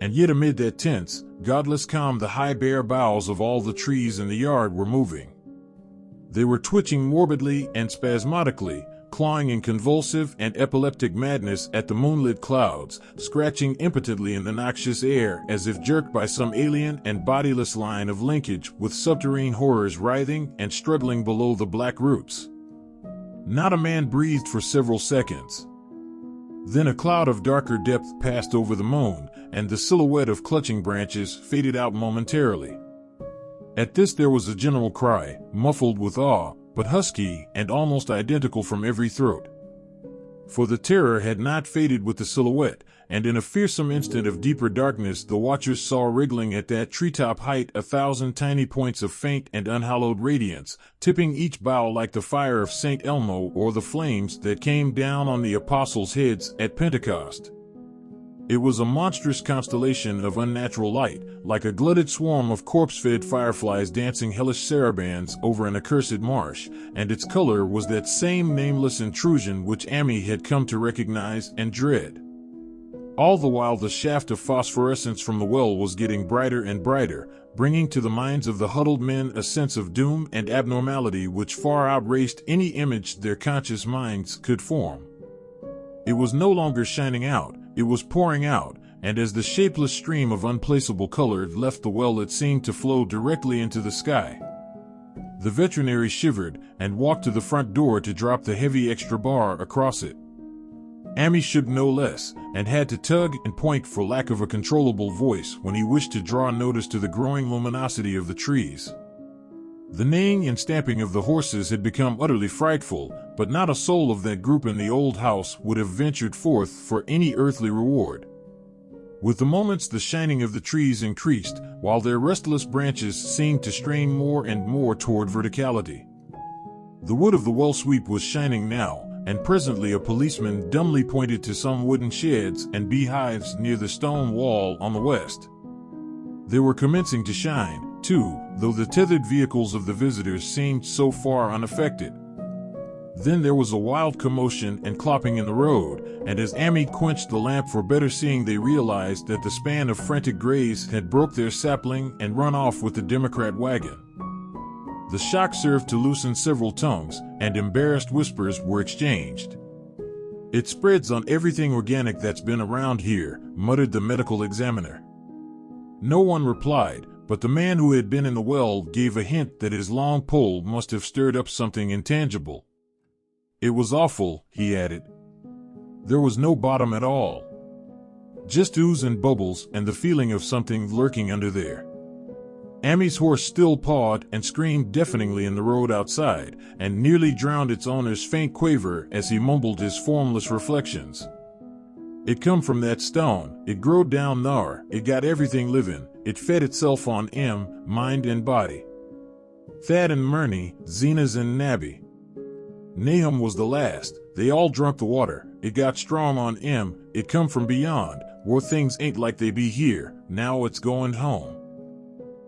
And yet amid that tense, godless calm the high bare boughs of all the trees in the yard were moving. They were twitching morbidly and spasmodically, clawing in convulsive and epileptic madness at the moonlit clouds, scratching impotently in the noxious air as if jerked by some alien and bodiless line of linkage with subterranean horrors writhing and struggling below the black roots. Not a man breathed for several seconds. Then a cloud of darker depth passed over the moon, and the silhouette of clutching branches faded out momentarily. At this there was a general cry, muffled with awe, but husky and almost identical from every throat. For the terror had not faded with the silhouette, and in a fearsome instant of deeper darkness the watchers saw wriggling at that treetop height 1,000 tiny points of faint and unhallowed radiance, tipping each bough like the fire of St. Elmo or the flames that came down on the apostles' heads at Pentecost. It was a monstrous constellation of unnatural light, like a glutted swarm of corpse-fed fireflies dancing hellish sarabands over an accursed marsh, and its color was that same nameless intrusion which Amy had come to recognize and dread. All the while the shaft of phosphorescence from the well was getting brighter and brighter, bringing to the minds of the huddled men a sense of doom and abnormality which far outraced any image their conscious minds could form. It was no longer shining out, it was pouring out, and as the shapeless stream of unplaceable color left the well it seemed to flow directly into the sky. The veterinary shivered and walked to the front door to drop the heavy extra bar across it. Amy shook no less, and had to tug and point for lack of a controllable voice when he wished to draw notice to the growing luminosity of the trees. The neighing and stamping of the horses had become utterly frightful, but not a soul of that group in the old house would have ventured forth for any earthly reward. With the moments the shining of the trees increased, while their restless branches seemed to strain more and more toward verticality. The wood of the well sweep was shining now, and presently a policeman dumbly pointed to some wooden sheds and beehives near the stone wall on the west. They were commencing to shine, too, though the tethered vehicles of the visitors seemed so far unaffected. Then there was a wild commotion and clopping in the road, and as Amy quenched the lamp for better seeing they realized that the span of frantic grays had broke their sapling and run off with the Democrat wagon. The shock served to loosen several tongues, and embarrassed whispers were exchanged. "It spreads on everything organic that's been around here," muttered the medical examiner. No one replied, but the man who had been in the well gave a hint that his long pole must have stirred up something intangible. "It was awful," he added. "There was no bottom at all. Just ooze and bubbles and the feeling of something lurking under there." Amy's horse still pawed and screamed deafeningly in the road outside, and nearly drowned its owner's faint quaver as he mumbled his formless reflections. "It come from that stone, it growed down thar, it got everything living, it fed itself on mind and body. Thad and Murney, Zenas and Nabby. Nahum was the last, they all drunk the water, it got strong on it come from beyond, where things ain't like they be here, now it's going home."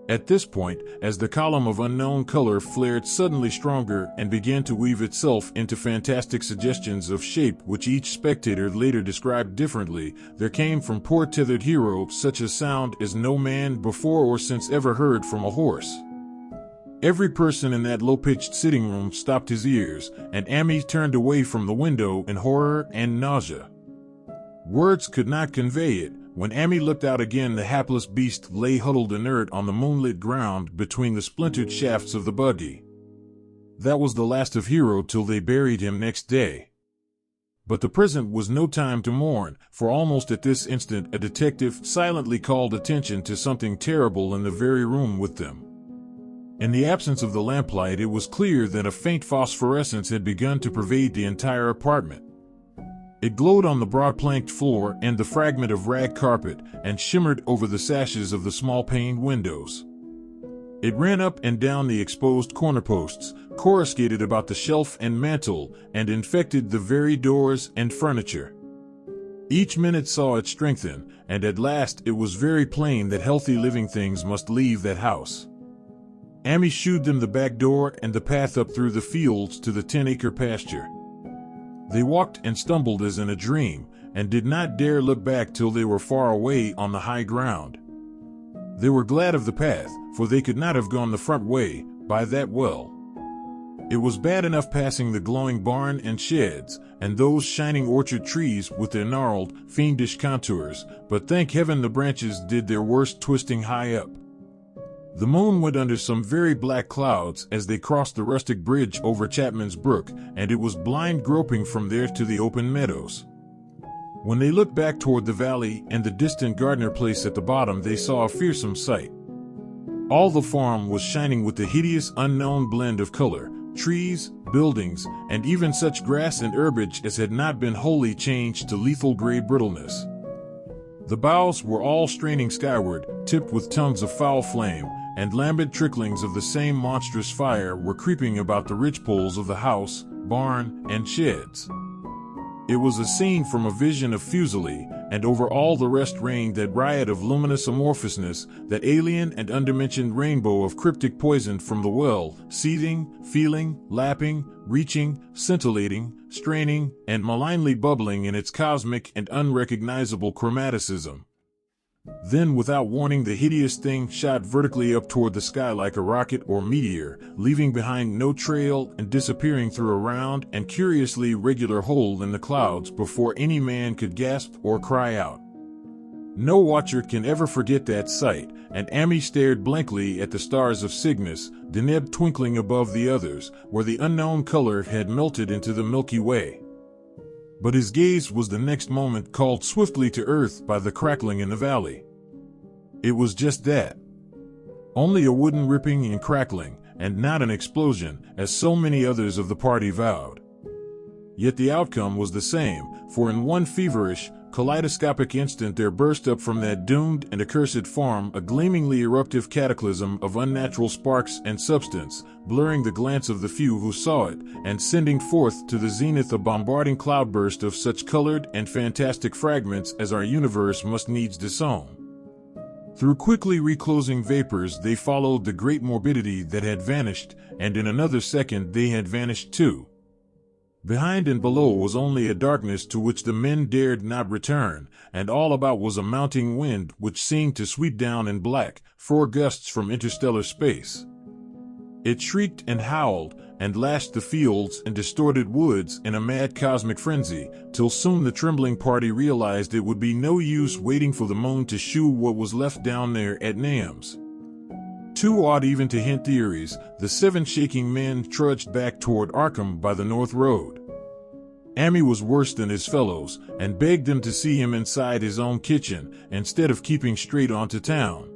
At this point, as the column of unknown color flared suddenly stronger and began to weave itself into fantastic suggestions of shape which each spectator later described differently, there came from poor tethered hero such a sound as no man before or since ever heard from a horse. Every person in that low-pitched sitting room stopped his ears, and Amy turned away from the window in horror and nausea. Words could not convey it. When Amy looked out again, the hapless beast lay huddled inert on the moonlit ground between the splintered shafts of the buggy. That was the last of Hero till they buried him next day. But the present was no time to mourn, for almost at this instant a detective silently called attention to something terrible in the very room with them. In the absence of the lamplight, it was clear that a faint phosphorescence had begun to pervade the entire apartment. It glowed on the broad planked floor and the fragment of rag carpet, and shimmered over the sashes of the small paned windows. It ran up and down the exposed corner posts, coruscated about the shelf and mantel, and infected the very doors and furniture. Each minute saw it strengthen, and at last it was very plain that healthy living things must leave that house. Amy shewed them the back door and the path up through the fields to the 10-acre pasture. They walked and stumbled as in a dream, and did not dare look back till they were far away on the high ground. They were glad of the path, for they could not have gone the front way, by that well. It was bad enough passing the glowing barn and sheds, and those shining orchard trees with their gnarled, fiendish contours, but thank heaven the branches did their worst twisting high up. The moon went under some very black clouds as they crossed the rustic bridge over Chapman's Brook, and it was blind groping from there to the open meadows. When they looked back toward the valley and the distant Gardner place at the bottom, they saw a fearsome sight. All the farm was shining with the hideous unknown blend of color, trees, buildings, and even such grass and herbage as had not been wholly changed to lethal gray brittleness. The boughs were all straining skyward, tipped with tongues of foul flame, and lambent tricklings of the same monstrous fire were creeping about the ridgepoles of the house, barn, and sheds. It was a scene from a vision of Fuseli, and over all the rest reigned that riot of luminous amorphousness, that alien and undimensioned rainbow of cryptic poison from the well, seething, feeling, lapping, reaching, scintillating, straining, and malignly bubbling in its cosmic and unrecognizable chromaticism. Then, without warning, the hideous thing shot vertically up toward the sky like a rocket or meteor, leaving behind no trail and disappearing through a round and curiously regular hole in the clouds before any man could gasp or cry out. No watcher can ever forget that sight, and Amy stared blankly at the stars of Cygnus, Deneb twinkling above the others, where the unknown color had melted into the Milky Way. But his gaze was the next moment called swiftly to earth by the crackling in the valley. It was just that. Only a wooden ripping and crackling, and not an explosion, as so many others of the party vowed. Yet the outcome was the same, for in one feverish, kaleidoscopic instant there burst up from that doomed and accursed farm a gleamingly eruptive cataclysm of unnatural sparks and substance, blurring the glance of the few who saw it, and sending forth to the zenith a bombarding cloudburst of such colored and fantastic fragments as our universe must needs disown. Through quickly reclosing vapors they followed the great morbidity that had vanished, and in another second they had vanished too. Behind and below was only a darkness to which the men dared not return, and all about was a mounting wind which seemed to sweep down in black, frore gusts from interstellar space. It shrieked and howled, and lashed the fields and distorted woods in a mad cosmic frenzy, till soon the trembling party realized it would be no use waiting for the moon to shew what was left down there at Nahum's. Too odd even to hint theories, the 7 shaking men trudged back toward Arkham by the North Road. Amy was worse than his fellows, and begged them to see him inside his own kitchen, instead of keeping straight on to town.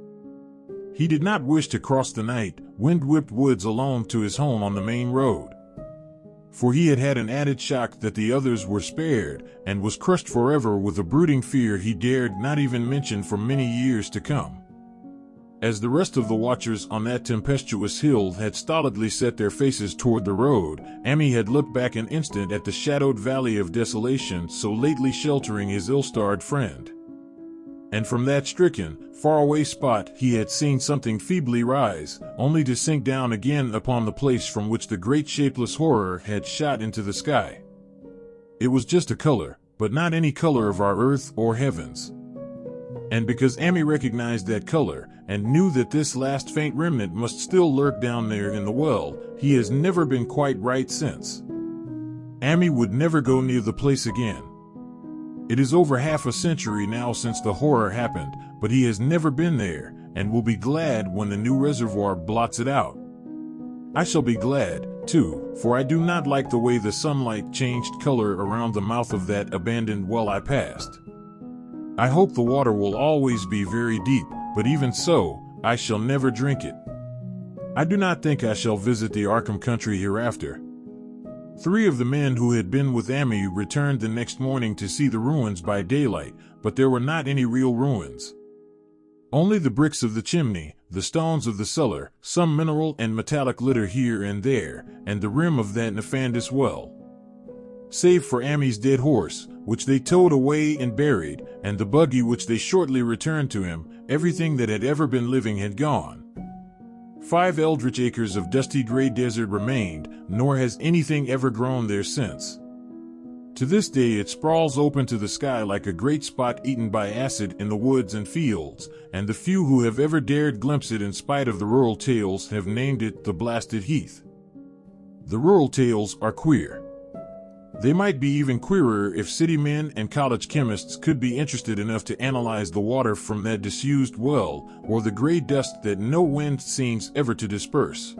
He did not wish to cross the night, wind-whipped woods alone to his home on the main road. For he had had an added shock that the others were spared, and was crushed forever with a brooding fear he dared not even mention for many years to come. As the rest of the watchers on that tempestuous hill had stolidly set their faces toward the road, Amy had looked back an instant at the shadowed valley of desolation so lately sheltering his ill-starred friend. And from that stricken, faraway spot he had seen something feebly rise, only to sink down again upon the place from which the great shapeless horror had shot into the sky. It was just a color, but not any color of our earth or heavens. And because Amy recognized that color, and knew that this last faint remnant must still lurk down there in the well, he has never been quite right since. Amy would never go near the place again. It is over half a century now since the horror happened, but he has never been there, and will be glad when the new reservoir blots it out. I shall be glad, too, for I do not like the way the sunlight changed color around the mouth of that abandoned well I passed. I hope the water will always be very deep, but even so, I shall never drink it. I do not think I shall visit the Arkham country hereafter. 3 of the men who had been with Amy returned the next morning to see the ruins by daylight, but there were not any real ruins. Only the bricks of the chimney, the stones of the cellar, some mineral and metallic litter here and there, and the rim of that nefandous well. Save for Amy's dead horse, which they towed away and buried, and the buggy which they shortly returned to him, everything that had ever been living had gone. 5 eldritch acres of dusty gray desert remained, nor has anything ever grown there since. To this day it sprawls open to the sky like a great spot eaten by acid in the woods and fields, and the few who have ever dared glimpse it in spite of the rural tales have named it the Blasted Heath. The rural tales are queer. They might be even queerer if city men and college chemists could be interested enough to analyze the water from that disused well or the gray dust that no wind seems ever to disperse.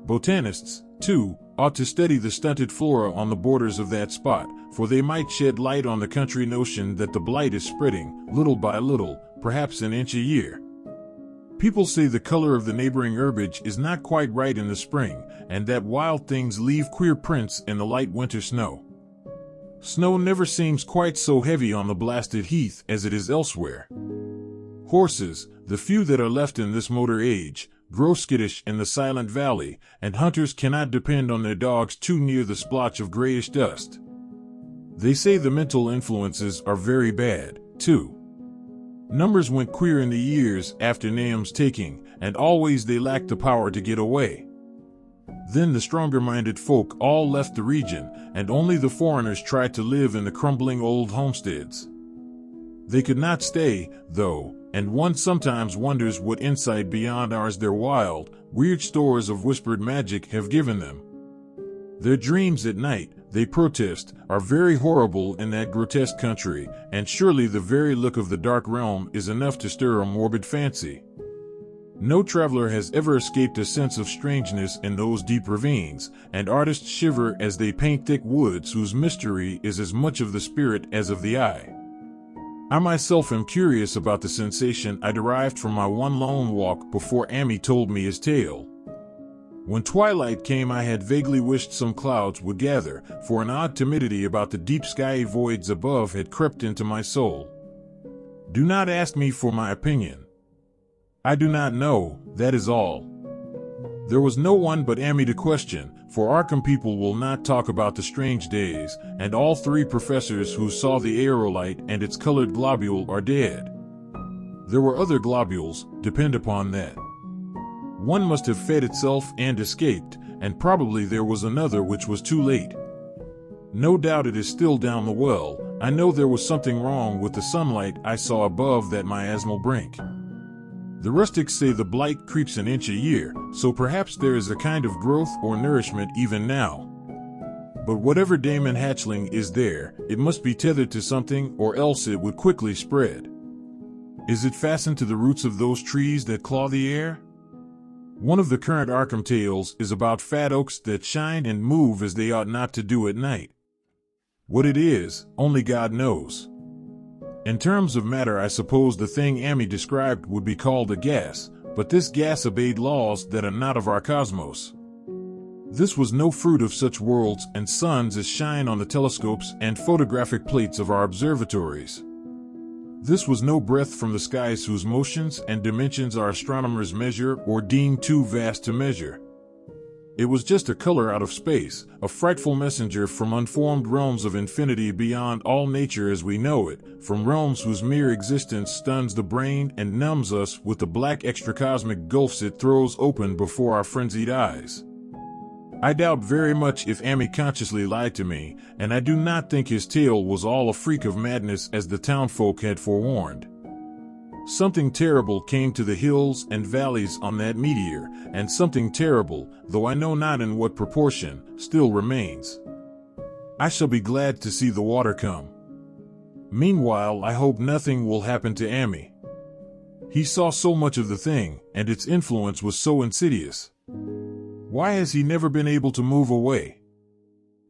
Botanists, too, ought to study the stunted flora on the borders of that spot, for they might shed light on the country notion that the blight is spreading, little by little, perhaps an inch a year. People say the color of the neighboring herbage is not quite right in the spring, and that wild things leave queer prints in the light winter snow. Snow never seems quite so heavy on the blasted heath as it is elsewhere. Horses, the few that are left in this motor age, grow skittish in the silent valley, and hunters cannot depend on their dogs too near the splotch of grayish dust. They say the mental influences are very bad, too. Numbers went queer in the years after Nahum's taking, and always they lacked the power to get away. Then the stronger-minded folk all left the region, and only the foreigners tried to live in the crumbling old homesteads. They could not stay, though, and one sometimes wonders what insight beyond ours their wild, weird stores of whispered magic have given them. Their dreams at night, they protest, are very horrible in that grotesque country, and surely the very look of the dark realm is enough to stir a morbid fancy. No traveler has ever escaped a sense of strangeness in those deep ravines, and artists shiver as they paint thick woods whose mystery is as much of the spirit as of the eye. I myself am curious about the sensation I derived from my one lone walk before Amy told me his tale. When twilight came, I had vaguely wished some clouds would gather, for an odd timidity about the deep skyey voids above had crept into my soul. Do not ask me for my opinion. I do not know, that is all. There was no one but Amy to question, for Arkham people will not talk about the strange days, and all three professors who saw the aerolite and its colored globule are dead. There were other globules, depend upon that. One must have fed itself and escaped, and probably there was another which was too late. No doubt it is still down the well. I know there was something wrong with the sunlight I saw above that miasmal brink. The rustics say the blight creeps an inch a year, so perhaps there is a kind of growth or nourishment even now. But whatever Damon hatchling is there, it must be tethered to something, or else it would quickly spread. Is it fastened to the roots of those trees that claw the air? One of the current Arkham tales is about fat oaks that shine and move as they ought not to do at night. What it is, only God knows. In terms of matter, I suppose the thing Amy described would be called a gas, but this gas obeyed laws that are not of our cosmos. This was no fruit of such worlds and suns as shine on the telescopes and photographic plates of our observatories. This was no breath from the skies whose motions and dimensions our astronomers measure or deem too vast to measure. It was just a color out of space, a frightful messenger from unformed realms of infinity beyond all nature as we know it, from realms whose mere existence stuns the brain and numbs us with the black extracosmic gulfs it throws open before our frenzied eyes. I doubt very much if Amy consciously lied to me, and I do not think his tale was all a freak of madness as the townfolk had forewarned. Something terrible came to the hills and valleys on that meteor, and something terrible, though I know not in what proportion, still remains. I shall be glad to see the water come. Meanwhile, I hope nothing will happen to Amy. He saw so much of the thing, and its influence was so insidious. Why has he never been able to move away?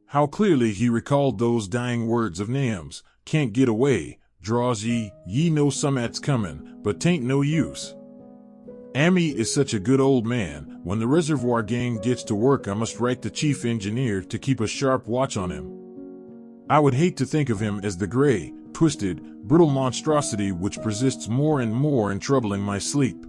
How clearly he recalled those dying words of Nahum's, "Can't get away, draws ye know some'at's comin', but 'tain't no use." Amy is such a good old man. When the reservoir gang gets to work, I must write the chief engineer to keep a sharp watch on him. I would hate to think of him as the gray, twisted, brittle monstrosity which persists more and more in troubling my sleep.